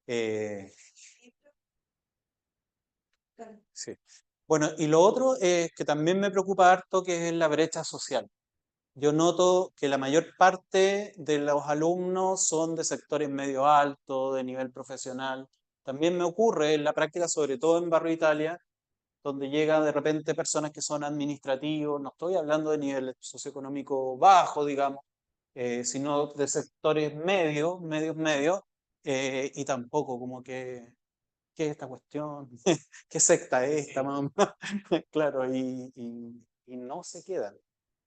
Eh, sí. Bueno, y lo otro es que también me preocupa harto, que es la brecha social. Yo noto que la mayor parte de los alumnos son de sectores medio altos, de nivel profesional. También me ocurre en la práctica, sobre todo en Barrio Italia, donde llega de repente personas que son administrativos, no estoy hablando de nivel socioeconómico bajo, digamos, sino de sectores medios, y tampoco como que, ¿qué es esta cuestión? ¿Qué secta es esta, mamá? Claro, y no se quedan.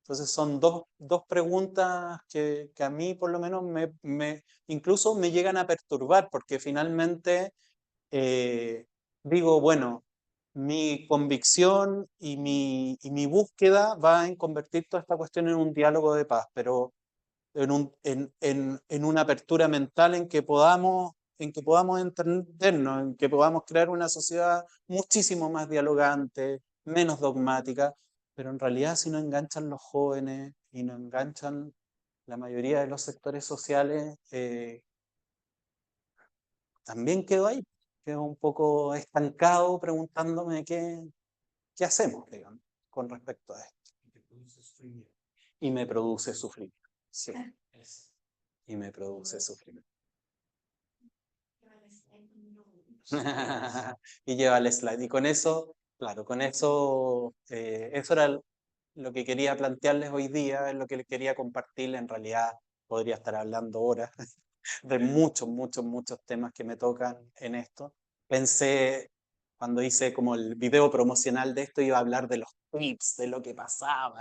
Entonces son dos preguntas que a mí por lo menos incluso me llegan a perturbar, porque finalmente digo, bueno, mi convicción y mi búsqueda va en convertir toda esta cuestión en un diálogo de paz, pero en una apertura mental en que podamos entendernos, en que podamos crear una sociedad muchísimo más dialogante, menos dogmática, pero en realidad si no enganchan los jóvenes y no enganchan la mayoría de los sectores sociales, también quedo ahí, quedo un poco estancado preguntándome qué hacemos, digamos, con respecto a esto. Y me produce sufrimiento. Sí. Y me produce sufrimiento. Y lleva el slide. Y con eso, claro, con eso, eso era lo que quería plantearles hoy día, es lo que les quería compartir. En realidad podría estar hablando horas de muchos temas que me tocan en esto. Pensé, cuando hice como el video promocional de esto, iba a hablar de los tips, de lo que pasaba,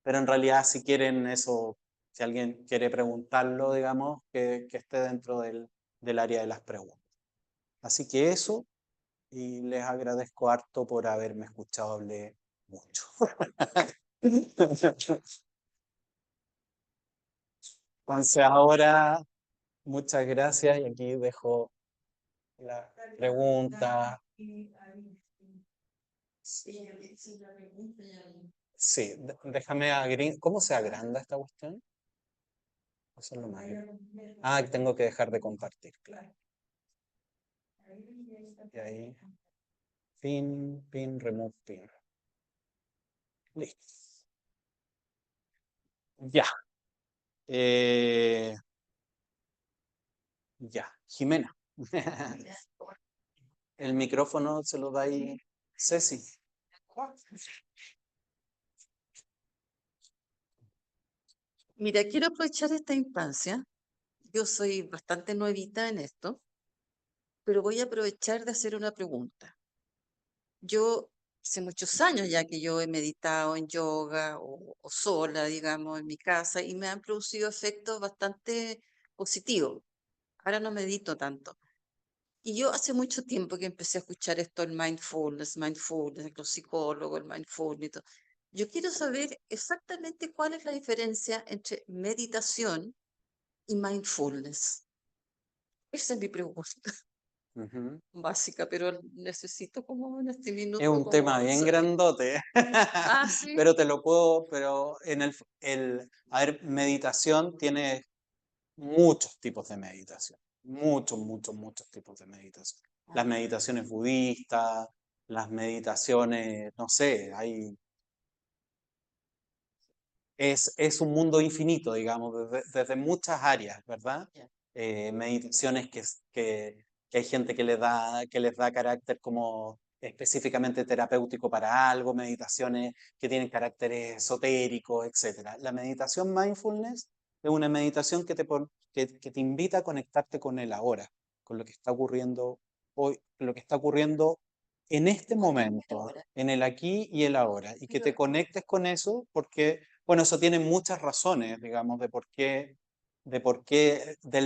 pero en realidad si quieren eso, si alguien quiere preguntarlo, digamos, que esté dentro del área de las preguntas. Así que eso, y les agradezco harto por haberme escuchado, hablé mucho. Entonces ahora, muchas gracias y aquí dejo la pregunta. Sí, déjame agregar. ¿Cómo se agranda esta cuestión? Eso es lo malo. Ah, tengo que dejar de compartir, claro. Y ahí. Pin, remove pin. Listo. Ya. Eh, ya. Jimena. El micrófono se lo da ahí Ceci. Mira, quiero aprovechar esta instancia. Yo soy bastante nuevita en esto, pero voy a aprovechar de hacer una pregunta. Yo hace muchos años ya que yo he meditado en yoga o sola, digamos, en mi casa y me han producido efectos bastante positivos. Ahora no medito tanto. Y yo hace mucho tiempo que empecé a escuchar esto, el mindfulness, los psicólogos, el mindfulness y todo. Yo quiero saber exactamente cuál es la diferencia entre meditación y mindfulness. Esa es mi pregunta Ujú. básica, pero necesito como en este minuto. Es un tema bien grandote, Ah, sí. pero te lo puedo, pero a ver, meditación tiene muchos tipos de meditación, muchos tipos de meditación. Las meditaciones budistas, las meditaciones, no sé, es un mundo infinito, digamos, desde muchas áreas, ¿verdad? Ya. Meditaciones que hay gente que les da carácter como específicamente terapéutico para algo, meditaciones que tienen carácter esotérico, etc. La meditación mindfulness es una meditación que te invita a conectarte con el ahora, con lo que está ocurriendo hoy, lo que está ocurriendo en este momento, en el aquí y el ahora, y que te conectes con eso porque bueno, eso tiene muchas razones, digamos, del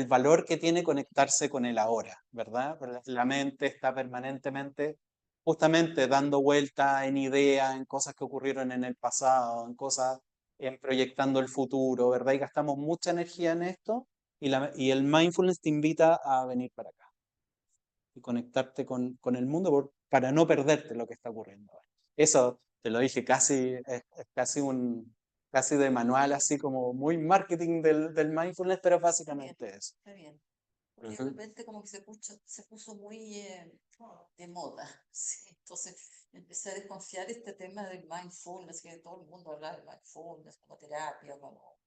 valor que tiene conectarse con el ahora, ¿verdad? La mente está permanentemente, justamente dando vuelta en ideas, en cosas que ocurrieron en el pasado, en proyectando el futuro, ¿verdad? Y gastamos mucha energía en esto, y el mindfulness te invita a venir para acá y conectarte con el mundo para no perderte lo que está ocurriendo ahora. Eso te lo dije es casi de manual, así como muy marketing del mindfulness, pero básicamente eso. Está bien. Porque de repente como que se puso muy de moda. Sí. Entonces empecé a desconfiar este tema del mindfulness, que todo el mundo habla de mindfulness como terapia, como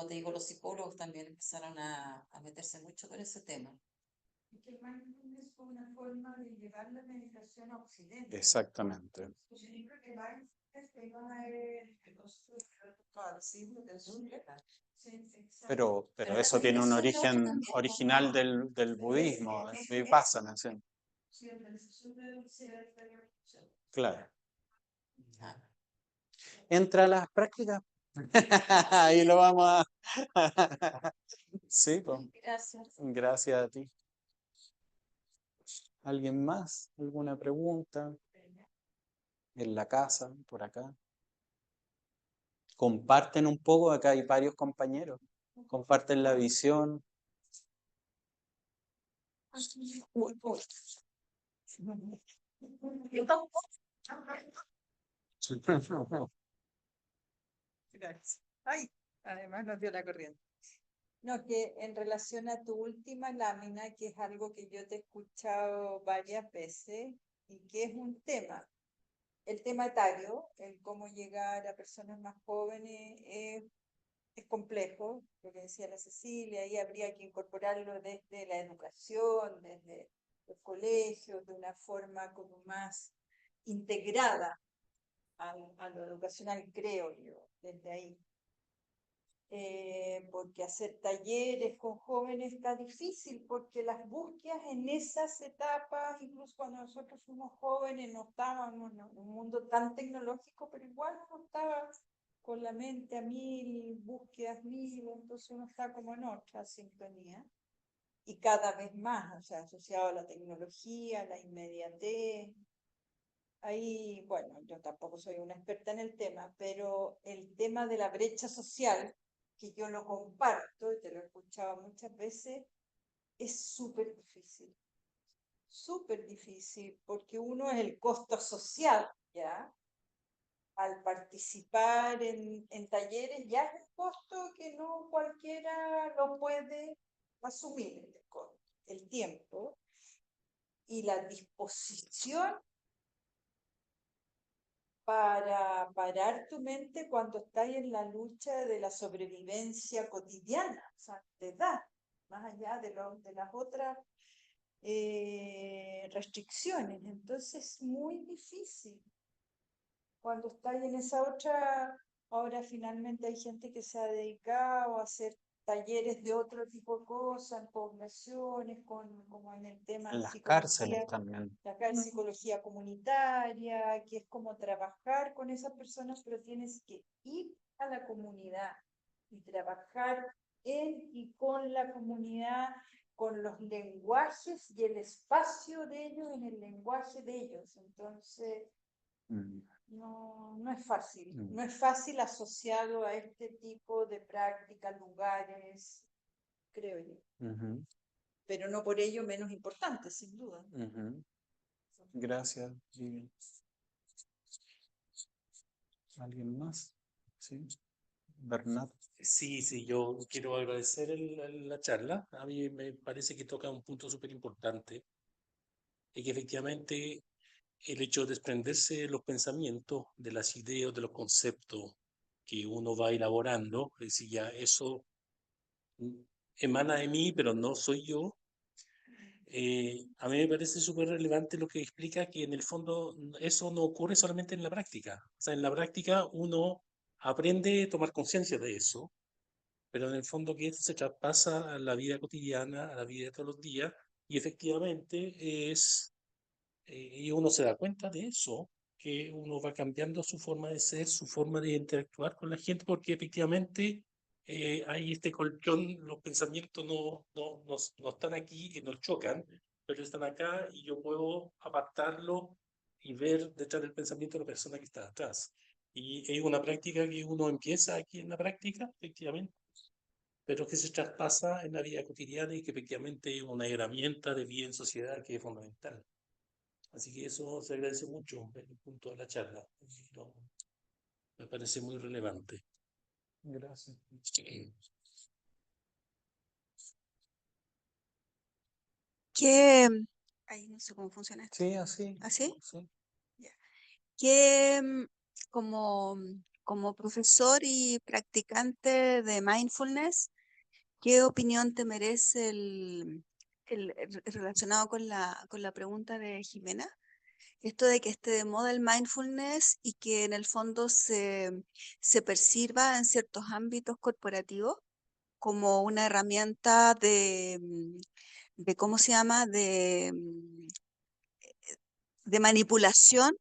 te digo, los psicólogos también empezaron a meterse mucho con ese tema. Y que el mindfulness fue una forma de llevar la meditación a Occidente. Exactamente. Pues yo creo que mindfulness te iba a Pero eso tiene un origen original del budismo, del vipassana, sí. Claro. Entra a las prácticas. Ahí lo vamos a... Sí, pues. Gracias. Gracias a ti. ¿Alguien más? ¿Alguna pregunta? En la casa, por acá. Comparten un poco, acá hay varios compañeros. Comparten la visión. Uy, uy. Gracias. Ay, además nos dio la corriente. No, que en relación a tu última lámina, que es algo que yo te he escuchado varias veces y que es un tema, el tema etario, el cómo llegar a personas más jóvenes es complejo, lo que decía la Cecilia, y habría que incorporarlo desde la educación, desde los colegios, de una forma como más integrada a lo educacional, creo yo, desde ahí. Porque hacer talleres con jóvenes está difícil, porque las búsquedas en esas etapas, incluso cuando nosotros fuimos jóvenes, no estábamos en un mundo tan tecnológico, pero igual uno estaba con la mente a mil, búsquedas mil, entonces uno está como en otra sintonía. Y cada vez más, o sea, asociado a la tecnología, la inmediatez. Ahí, bueno, yo tampoco soy una experta en el tema, pero el tema de la brecha social, que yo lo comparto y te lo he escuchado muchas veces, es súper difícil. súper difícil, porque uno es el costo social, ¿ya? Al participar en talleres ya es un costo que no cualquiera lo puede asumir, el costo, el tiempo y la disposición para parar tu mente cuando estás en la lucha de la sobrevivencia cotidiana, o sea, te da, más allá de las otras restricciones. Entonces es muy difícil cuando estás en esa otra. Ahora finalmente hay gente que se ha dedicado a hacer talleres de otro tipo de cosas, en poblaciones, como en el tema En de las cárceles psicología, también. acá en psicología comunitaria, que es como trabajar con esas personas, pero tienes que ir a la comunidad y trabajar en y con la comunidad, con los lenguajes y el espacio de ellos en el lenguaje de ellos. Entonces, Mm, no es fácil, Mm. no es fácil asociado a este tipo de prácticas, lugares, creo yo, ujú, pero no por ello menos importante, sin duda. ujú. Gracias, Vivian. ¿Alguien más? Sí. Bernat. Sí, sí, yo quiero agradecer la charla. A mí me parece que toca un punto súper importante y que efectivamente el hecho de desprenderse de los pensamientos, de las ideas, de los conceptos que uno va elaborando, es decir, ya eso mm, emana de mí, pero no soy yo. A mí me parece súper relevante lo que explica que en el fondo eso no ocurre solamente en la práctica. O sea, en la práctica uno aprende a tomar conciencia de eso, pero en el fondo que se traspasa a la vida cotidiana, a la vida de todos los días, y efectivamente y uno se da cuenta de eso, que uno va cambiando su forma de ser, su forma de interactuar con la gente, porque efectivamente hay este colchón, los pensamientos no están aquí y nos chocan, pero están acá y yo puedo apartarlo y ver detrás del pensamiento la persona que está atrás. Y es una práctica que uno empieza aquí en la práctica, efectivamente, pero que se traspasa en la vida cotidiana y que efectivamente es una herramienta de vida en sociedad que es fundamental. Así que eso se agradece mucho en el punto de la charla. Me parece muy relevante. Gracias. ¿Qué, ahí no sé cómo funciona esto? Sí, así. ¿Así? Sí. ¿Qué, como profesor y practicante de mindfulness, qué opinión te merece relacionado con la pregunta de Jimena? Esto de que esté de moda el mindfulness y que en el fondo se perciba en ciertos ámbitos corporativos como una herramienta de ¿cómo se llama? De manipulación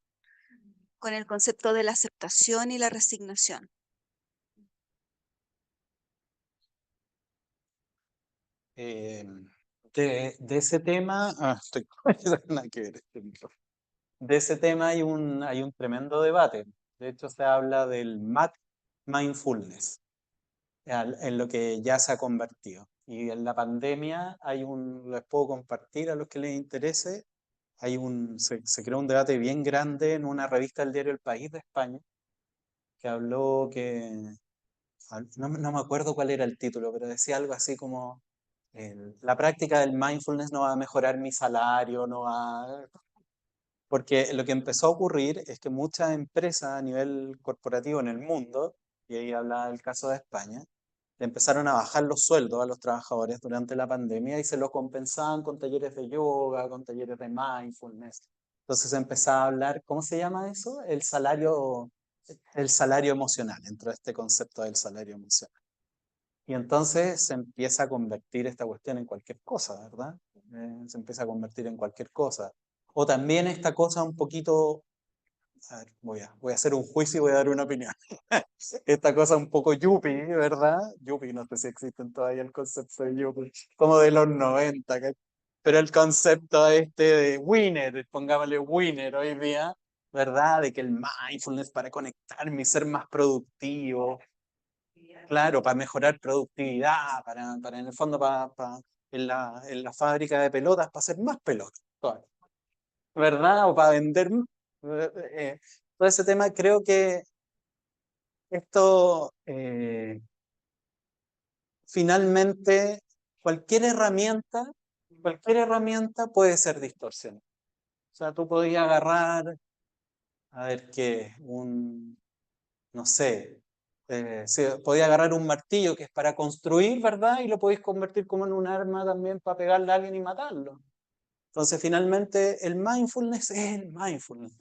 con el concepto de la aceptación y la resignación. Eh, de ese tema, estoy nada que ver este micrófono. De ese tema hay un tremendo debate. De hecho, se habla del mindfulness, en lo que ya se ha convertido. Y en la pandemia les puedo compartir a los que les interese, se creó un debate bien grande en una revista del diario El País de España, que habló no me acuerdo cuál era el título, pero decía algo así como, la práctica del mindfulness no va a mejorar mi salario, no va. Porque lo que empezó a ocurrir es que muchas empresas a nivel corporativo en el mundo, y ahí hablaba el caso de España, le empezaron a bajar los sueldos a los trabajadores durante la pandemia y se lo compensaban con talleres de yoga, con talleres de mindfulness. Entonces se empezaba a hablar, ¿cómo se llama eso? El salario emocional, entró este concepto del salario emocional. Y entonces se empieza a convertir esta cuestión en cualquier cosa, ¿verdad? Se empieza a convertir en cualquier cosa. O también esta cosa un poquito, a ver, voy a hacer un juicio y voy a dar una opinión. Esta cosa un poco yuppie, ¿verdad? Yuppie, no sé si existen todavía el concepto de yuppie, como de los 90, pero el concepto este de winner, pongámosle winner hoy día, ¿verdad? De que el mindfulness para conectarme y ser más productivo. Claro, para mejorar productividad, para en el fondo, en la fábrica de pelotas, para hacer más pelotas, actuar, ¿verdad? O para vender. Todo ese tema, creo que esto, finalmente, cualquier herramienta puede ser distorsionada. O sea, tú podías agarrar, a ver qué, no sé, podías agarrar un martillo que es para construir, ¿verdad? Y lo podéis convertir como en un arma también para pegarle a alguien y matarlo. Entonces, finalmente, el mindfulness es el mindfulness.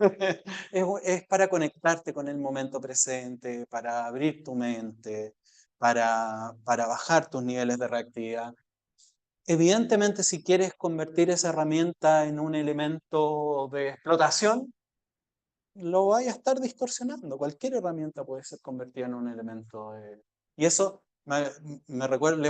Es para conectarte con el momento presente, para abrir tu mente, para bajar tus niveles de reactividad. Evidentemente, si quieres convertir esa herramienta en un elemento de explotación, lo vaya a estar distorsionando. Cualquier herramienta puede ser convertida en un elemento de... Y eso me recuerdo,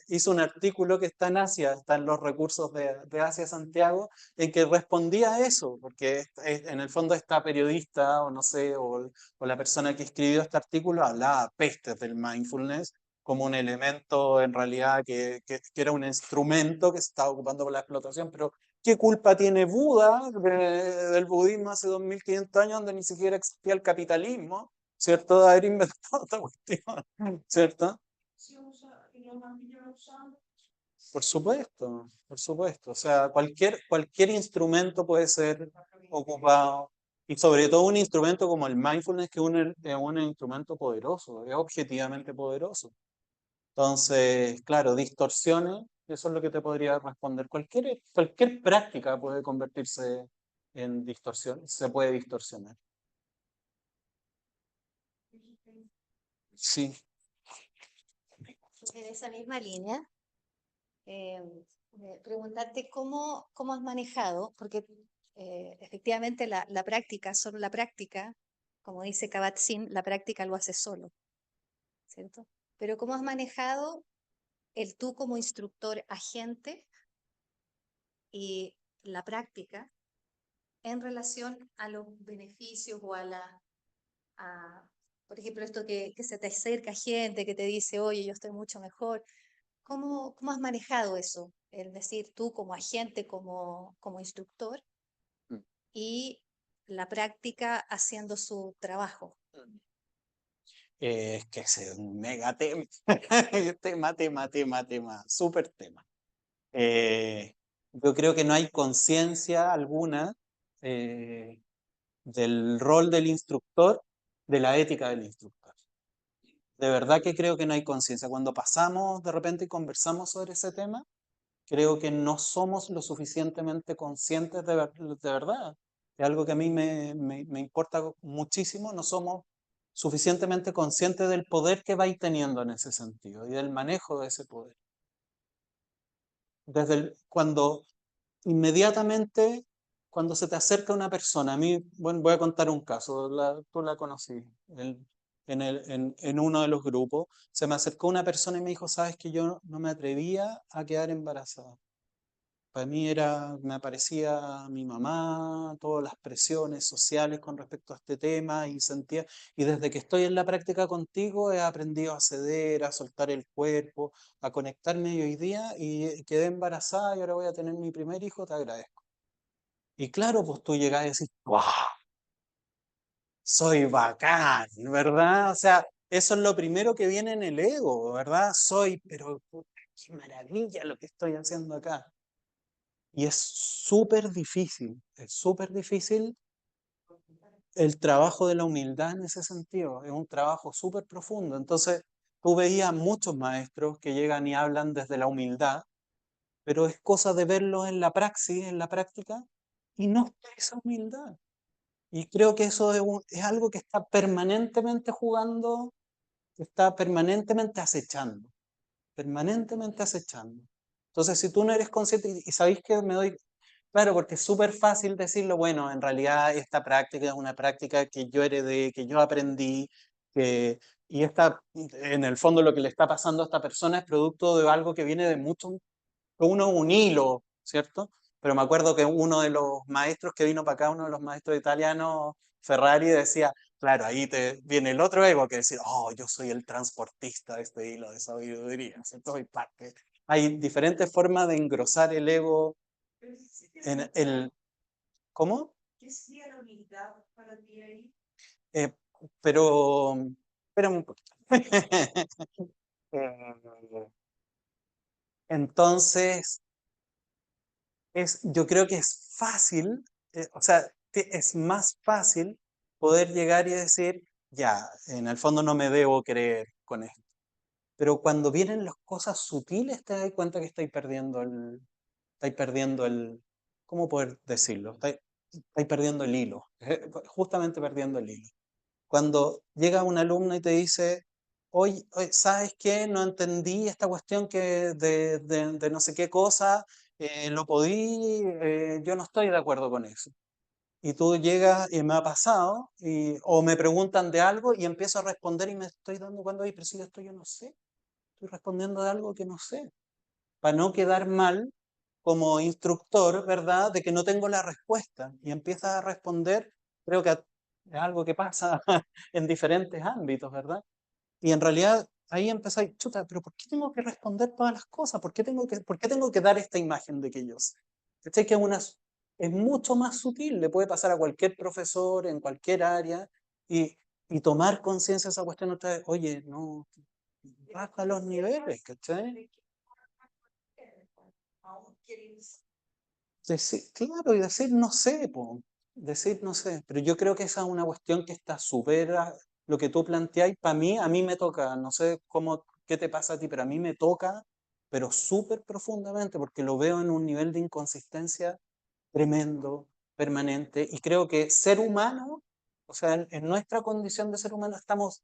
hice un artículo que está en Asia, está en los recursos de Asia Santiago, en que respondía a eso, porque en el fondo esta periodista, o no sé, o la persona que escribió este artículo hablaba pestes del mindfulness como un elemento en realidad que era un instrumento que se estaba ocupando por la explotación, pero ¿qué culpa tiene Buda del budismo hace 2500 años donde ni siquiera existía el capitalismo? ¿Cierto? De haber inventado esta cuestión, ¿cierto? Por supuesto, por supuesto. O sea, cualquier instrumento puede ser ocupado. Y sobre todo un instrumento como el mindfulness, que es un instrumento poderoso, es objetivamente poderoso. Entonces, claro, distorsiones, eso es lo que te podría responder. Cualquier práctica puede convertirse en distorsión, se puede distorsionar. Sí. En esa misma línea, preguntarte cómo has manejado, porque efectivamente la práctica, solo la práctica, como dice Kabat-Zinn, la práctica lo hace solo, ¿cierto? Pero cómo has manejado el tú como instructor agente y la práctica en relación a los beneficios o por ejemplo, esto que se te acerca gente que te dice, oye, yo estoy mucho mejor. ¿Cómo has manejado eso? Es decir, tú como agente, como instructor, y la práctica haciendo su trabajo. Es que ese es un mega tema. tema, súper tema. Yo creo que no hay conciencia alguna del rol del instructor, de la ética del instructor. De verdad que creo que no hay conciencia. Cuando pasamos de repente y conversamos sobre ese tema, creo que no somos lo suficientemente conscientes de verdad. Es algo que a mí me importa muchísimo. No somos suficientemente conscientes del poder que vais teniendo en ese sentido y del manejo de ese poder. Inmediatamente, cuando se te acerca una persona, a mí, bueno, voy a contar un caso, tú la conocí, en uno de los grupos, se me acercó una persona y me dijo, sabes que yo no me atrevía a quedar embarazada. Para mí me aparecía mi mamá, todas las presiones sociales con respecto a este tema y desde que estoy en la práctica contigo he aprendido a ceder, a soltar el cuerpo, a conectarme y hoy día y quedé embarazada y ahora voy a tener mi primer hijo, te agradezco. Y claro, pues tú llegas y decís, ¡wow! Soy bacán, ¿verdad? O sea, eso es lo primero que viene en el ego, ¿verdad? Pero puta, qué maravilla lo que estoy haciendo acá. Y es súper difícil el trabajo de la humildad en ese sentido. Es un trabajo súper profundo. Entonces, tú veías muchos maestros que llegan y hablan desde la humildad, pero es cosa de verlo en la praxis, en la práctica, y no está esa humildad. Y creo que eso es algo que está permanentemente jugando, que está permanentemente acechando, permanentemente acechando. Entonces, si tú no eres consciente, y sabéis que me doy... Claro, porque es súper fácil decirlo, bueno, en realidad esta práctica es una práctica que yo heredé, que yo aprendí, y en el fondo lo que le está pasando a esta persona es producto de algo que viene de mucho, un hilo, ¿cierto? Pero me acuerdo que uno de los maestros que vino para acá, uno de los maestros italianos, Ferrari, decía, claro, ahí te viene el otro ego que decir, oh, yo soy el transportista de este hilo de sabiduría, ¿cierto? Soy parte. Hay diferentes formas de engrosar el ego En el, ¿cómo? ¿Qué sería la humildad para ti ahí? Eh, pero, espérame un poquito. Eh, Entonces, yo creo que es fácil, o sea, es más fácil poder llegar y decir, ya, en el fondo no me debo creer con esto. Pero cuando vienen las cosas sutiles, te das cuenta que estáis perdiendo el, ¿cómo poder decirlo? Estáis perdiendo el hilo, justamente perdiendo el hilo. Cuando llega un alumno y te dice, oye, ¿sabes qué? No entendí esta cuestión que de no sé qué cosa, lo podí, yo no estoy de acuerdo con eso. Y tú llegas y me ha pasado, o me preguntan de algo y empiezo a responder y me estoy dando cuenta, oye, pero si esto yo no sé, estoy respondiendo de algo que no sé, para no quedar mal como instructor, ¿verdad? De que no tengo la respuesta y empiezas a responder, creo que es algo que pasa en diferentes ámbitos, ¿verdad? Y en realidad ahí empezáis, chuta, pero ¿por qué tengo que responder todas las cosas? ¿Por qué tengo que dar esta imagen de que yo sé? ¿Cachai? Que es mucho más sutil, le puede pasar a cualquier profesor en cualquier área y tomar conciencia de esa cuestión otra vez, oye, no, baja los niveles, ¿cachai? Aún quieren Decir, claro, y decir no sé, po, decir no sé, pero yo creo que esa es una cuestión que está súper, lo que tú planteáis, para mí, a mí me toca, no sé cómo, qué te pasa a ti, pero a mí me toca, pero súper profundamente, porque lo veo en un nivel de inconsistencia tremendo, permanente, y creo que ser humano, o sea, en nuestra condición de ser humano estamos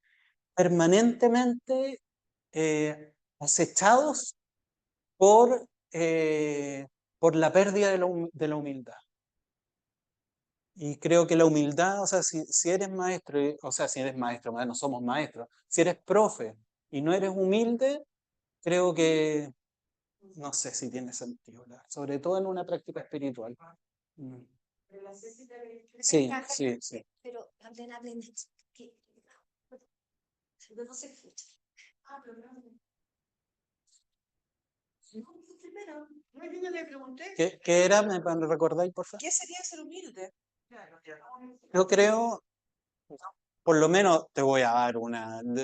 permanentemente acechados por, por la pérdida de la humildad. Y creo que la humildad, o sea, si eres maestro, o sea, si eres maestro, no somos maestros, si eres profe y no eres humilde, creo que no sé si tiene sentido, sobre todo en una práctica espiritual. Mm. Pero la Ceci te había dicho Sí, sí, sí. Pero hablen, que no se escucha. pero no. No, tú primero. No, yo no le pregunté. ¿Qué era? ¿Me recordáis, por favor? ¿Qué sería ser humilde? Claro, Yo creo, por lo menos te voy a dar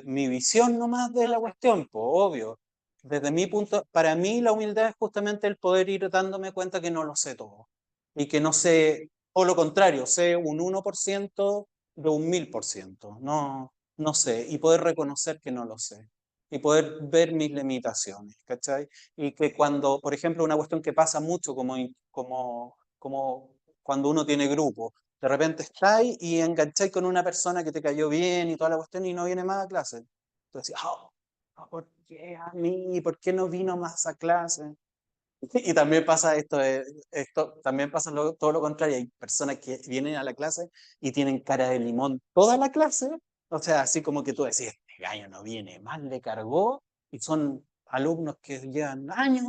mi visión nomás de la cuestión, pues obvio. Desde mi punto, para mí la humildad es justamente el poder ir dándome cuenta que no lo sé todo. Y que no sé, o lo contrario, sé un 1% de un 1000%. No, no sé. Y poder reconocer que no lo sé. Y poder ver mis limitaciones, ¿cachai? Y que cuando, por ejemplo, una cuestión que pasa mucho como cuando uno tiene grupo, de repente estáis y engancháis con una persona que te cayó bien y toda la cuestión y no viene más a clase. Entonces, ¿por qué a mí? ¿Por qué no vino más a clase? Y también pasa esto también pasa todo lo contrario. Hay personas que vienen a la clase y tienen cara de limón toda la clase. O sea, así como que tú decís, este gallo no viene, más le cargó. Y son alumnos que llevan años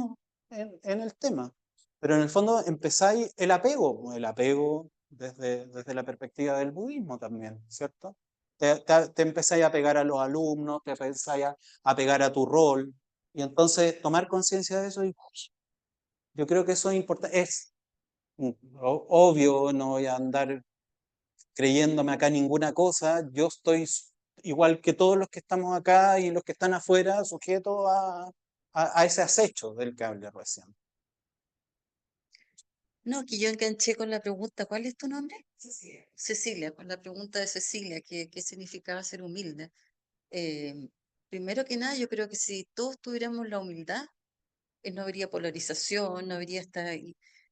en el tema. Pero en el fondo empezáis el apego desde la perspectiva del budismo también, ¿cierto? Te empezáis a pegar a los alumnos, te empezáis a pegar a tu rol. Y entonces tomar conciencia de eso y yo creo que eso es importante. Obvio, no voy a andar creyéndome acá ninguna cosa. Yo estoy igual que todos los que estamos acá y los que están afuera, sujetos a ese acecho del que hablé recién. No, que yo enganché con la pregunta, ¿cuál es tu nombre? Cecilia, con la pregunta de Cecilia, ¿qué significaba ser humilde? Eh, Primero que nada, yo creo que si todos tuviéramos la humildad, no habría polarización, no habría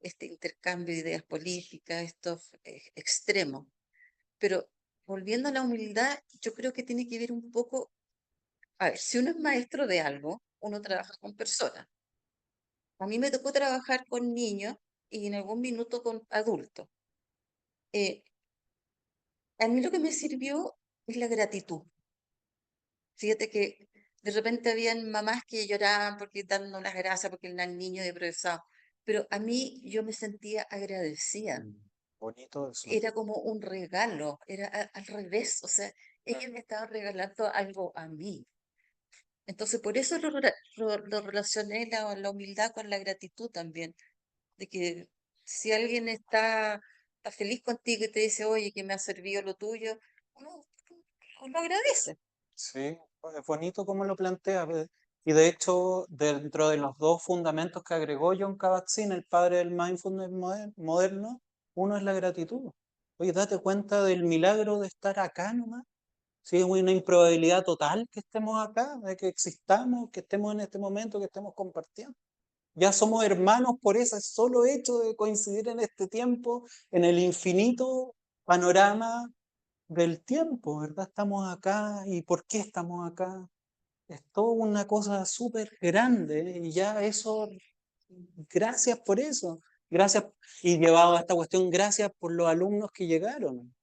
este intercambio de ideas políticas, estos extremos. Pero volviendo a la humildad, yo creo que tiene que ver un poco, a ver, si uno es maestro de algo, uno trabaja con personas. A mí me tocó trabajar con niños y en algún minuto con adultos. Eh, a mí lo que me sirvió es la gratitud. Fíjate que de repente habían mamás que lloraban porque dando las gracias porque eran niños de progresado, pero a mí yo me sentía agradecida. Bonito eso. Era como un regalo, era al revés, o sea, ellos me estaban regalando algo a mí. Entonces, por eso lo relacioné la humildad con la gratitud también, de que Si alguien está feliz contigo y te dice, oye, que me ha servido lo tuyo, uno lo agradece. Sí, es bonito como lo plantea. Y de hecho, dentro de los dos fundamentos que agregó John Kabat-Zinn, el padre del mindfulness moderno, uno es la gratitud. Oye, date cuenta del milagro de estar acá nomás. Sí, es una improbabilidad total que estemos acá, de que existamos, que estemos en este momento, que estemos compartiendo. Ya somos hermanos por ese solo hecho de coincidir en este tiempo, en el infinito panorama del tiempo, ¿verdad? Estamos acá y ¿por qué estamos acá? Es toda una cosa súper grande y ya eso, gracias por eso. Gracias, y llevado a esta cuestión, gracias por los alumnos que llegaron,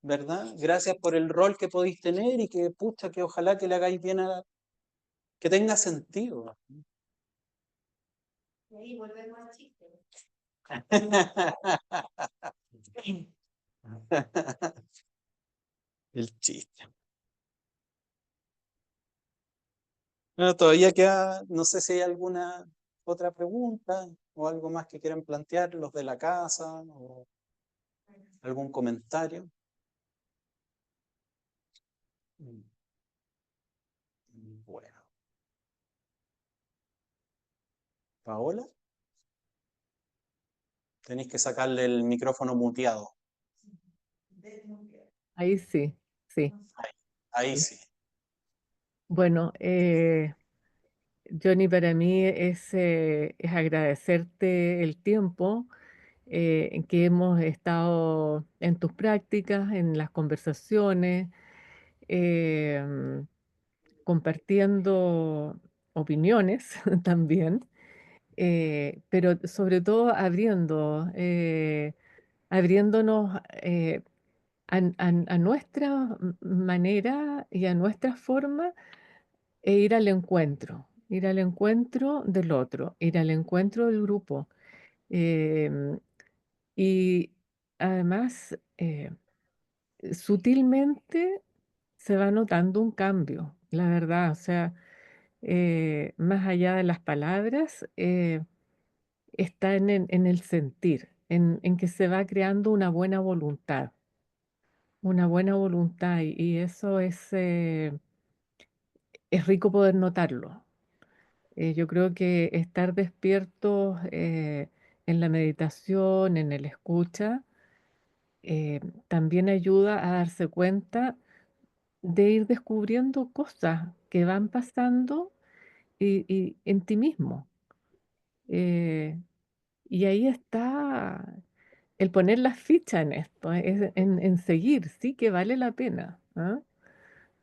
¿verdad? Gracias por el rol que podéis tener y que, pucha, que ojalá que le hagáis bien que tenga sentido. Y ahí volvemos al chiste. El chiste. Bueno, todavía queda, no sé si hay alguna otra pregunta o algo más que quieran plantear los de la casa o algún comentario. Mm, Bueno, Paola, tenéis que sacarle el micrófono muteado. Ahí sí, sí. Ahí Sí. sí. Bueno, Johnny, para mí es agradecerte el tiempo en que hemos estado en tus prácticas, en las conversaciones, em, compartiendo opiniones también, pero sobre todo abriéndonos a nuestra manera y a nuestra forma ir al encuentro del otro, ir al encuentro del grupo. em, y además, sutilmente se va notando un cambio, la verdad, o sea, más allá de las palabras, está en el sentir, en que se va creando una buena voluntad, y eso es rico poder notarlo. Yo creo que estar despiertos en la meditación, en el escucha, eh, también ayuda a darse cuenta de ir descubriendo cosas que van pasando y en ti mismo. Eh, y ahí está el poner las fichas en esto, en seguir, sí que vale la pena. ¿Ah?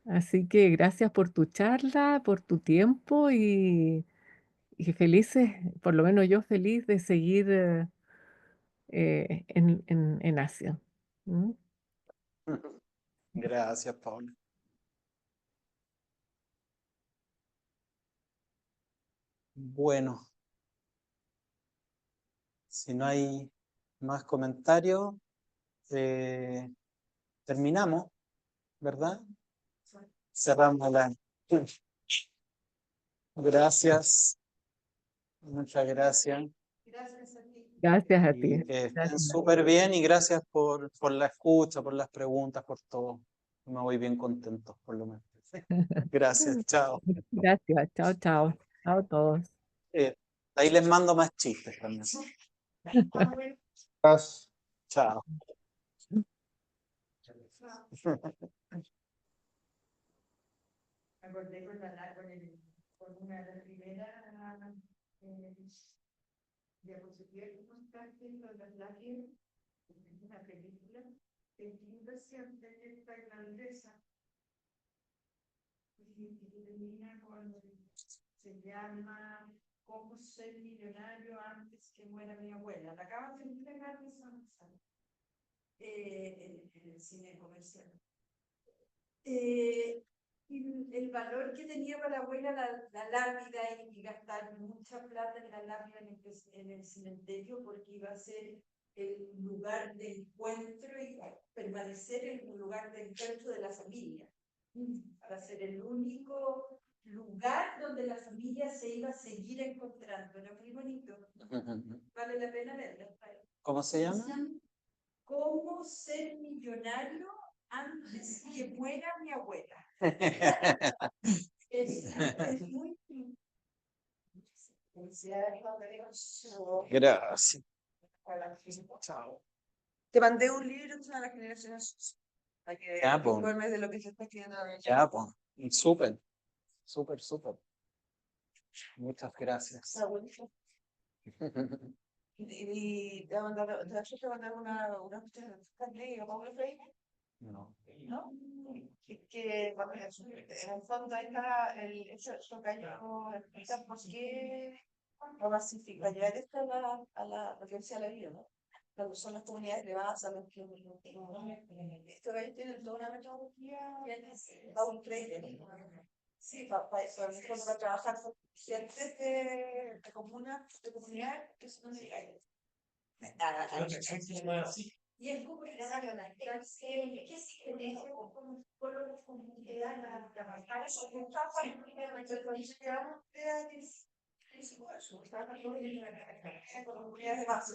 Así que gracias por tu charla, por tu tiempo y felices, por lo menos yo feliz de seguir en Asia. ¿Mm? Gracias, Paola. Bueno, si no hay más comentarios, terminamos, ¿verdad? Cerramos la. Gracias, muchas gracias. Gracias a ti. Gracias a ti. Y que estén Gracias. súper bien y gracias por la escucha, por las preguntas, por todo. Me voy bien contento, por lo menos. Gracias, chao. Gracias. Chao, chao. Chao a todos. Eh, ahí les mando más chistes también. Chao. Me acordé con una de las primeras eh, diapositivas que mostraste, con la Lápiz, una película de inversión de esta irlandesa. Y termina con, se llama ¿Cómo ser millonario antes que muera mi abuela? La acaban de entregar de en el cine comercial. Y el valor que tenía para la abuela la lápida y gastar mucha plata en la lápida en el cementerio porque iba a ser el lugar de encuentro y permanecer en un lugar de encuentro de la familia. Para ser el único lugar donde la familia se iba a seguir encontrando. Era muy bonito. Vale la pena verlo. ¿Cómo se llama? ¿Cómo ser millonario antes que muera mi abuela? Es muy... Gracias. Chao. Te mandé un libro que se llama Las generaciones para que Ya, te po. informes de lo que se está escribiendo. Ya, pues. Súper, súper, súper. Muchas gracias. Está bonito. Y te va a mandar, te va a mandar una cuestión de Paulo Freire, No. ¿no? Es que bueno, en el fondo ahí está el hecho gallo explica por qué lo masifica. Ya esto a la violencia de la vida, ¿no? Cuando son las comunidades elevadas a los que esto gallo tiene toda una metodología Paulo Freire. Sí, para eso, para trabajar con gente de comunidad que son de gallo. Y es como que ¿qué significa por la comunidad para trabajar? Eso que está para el primer Comunidades de base.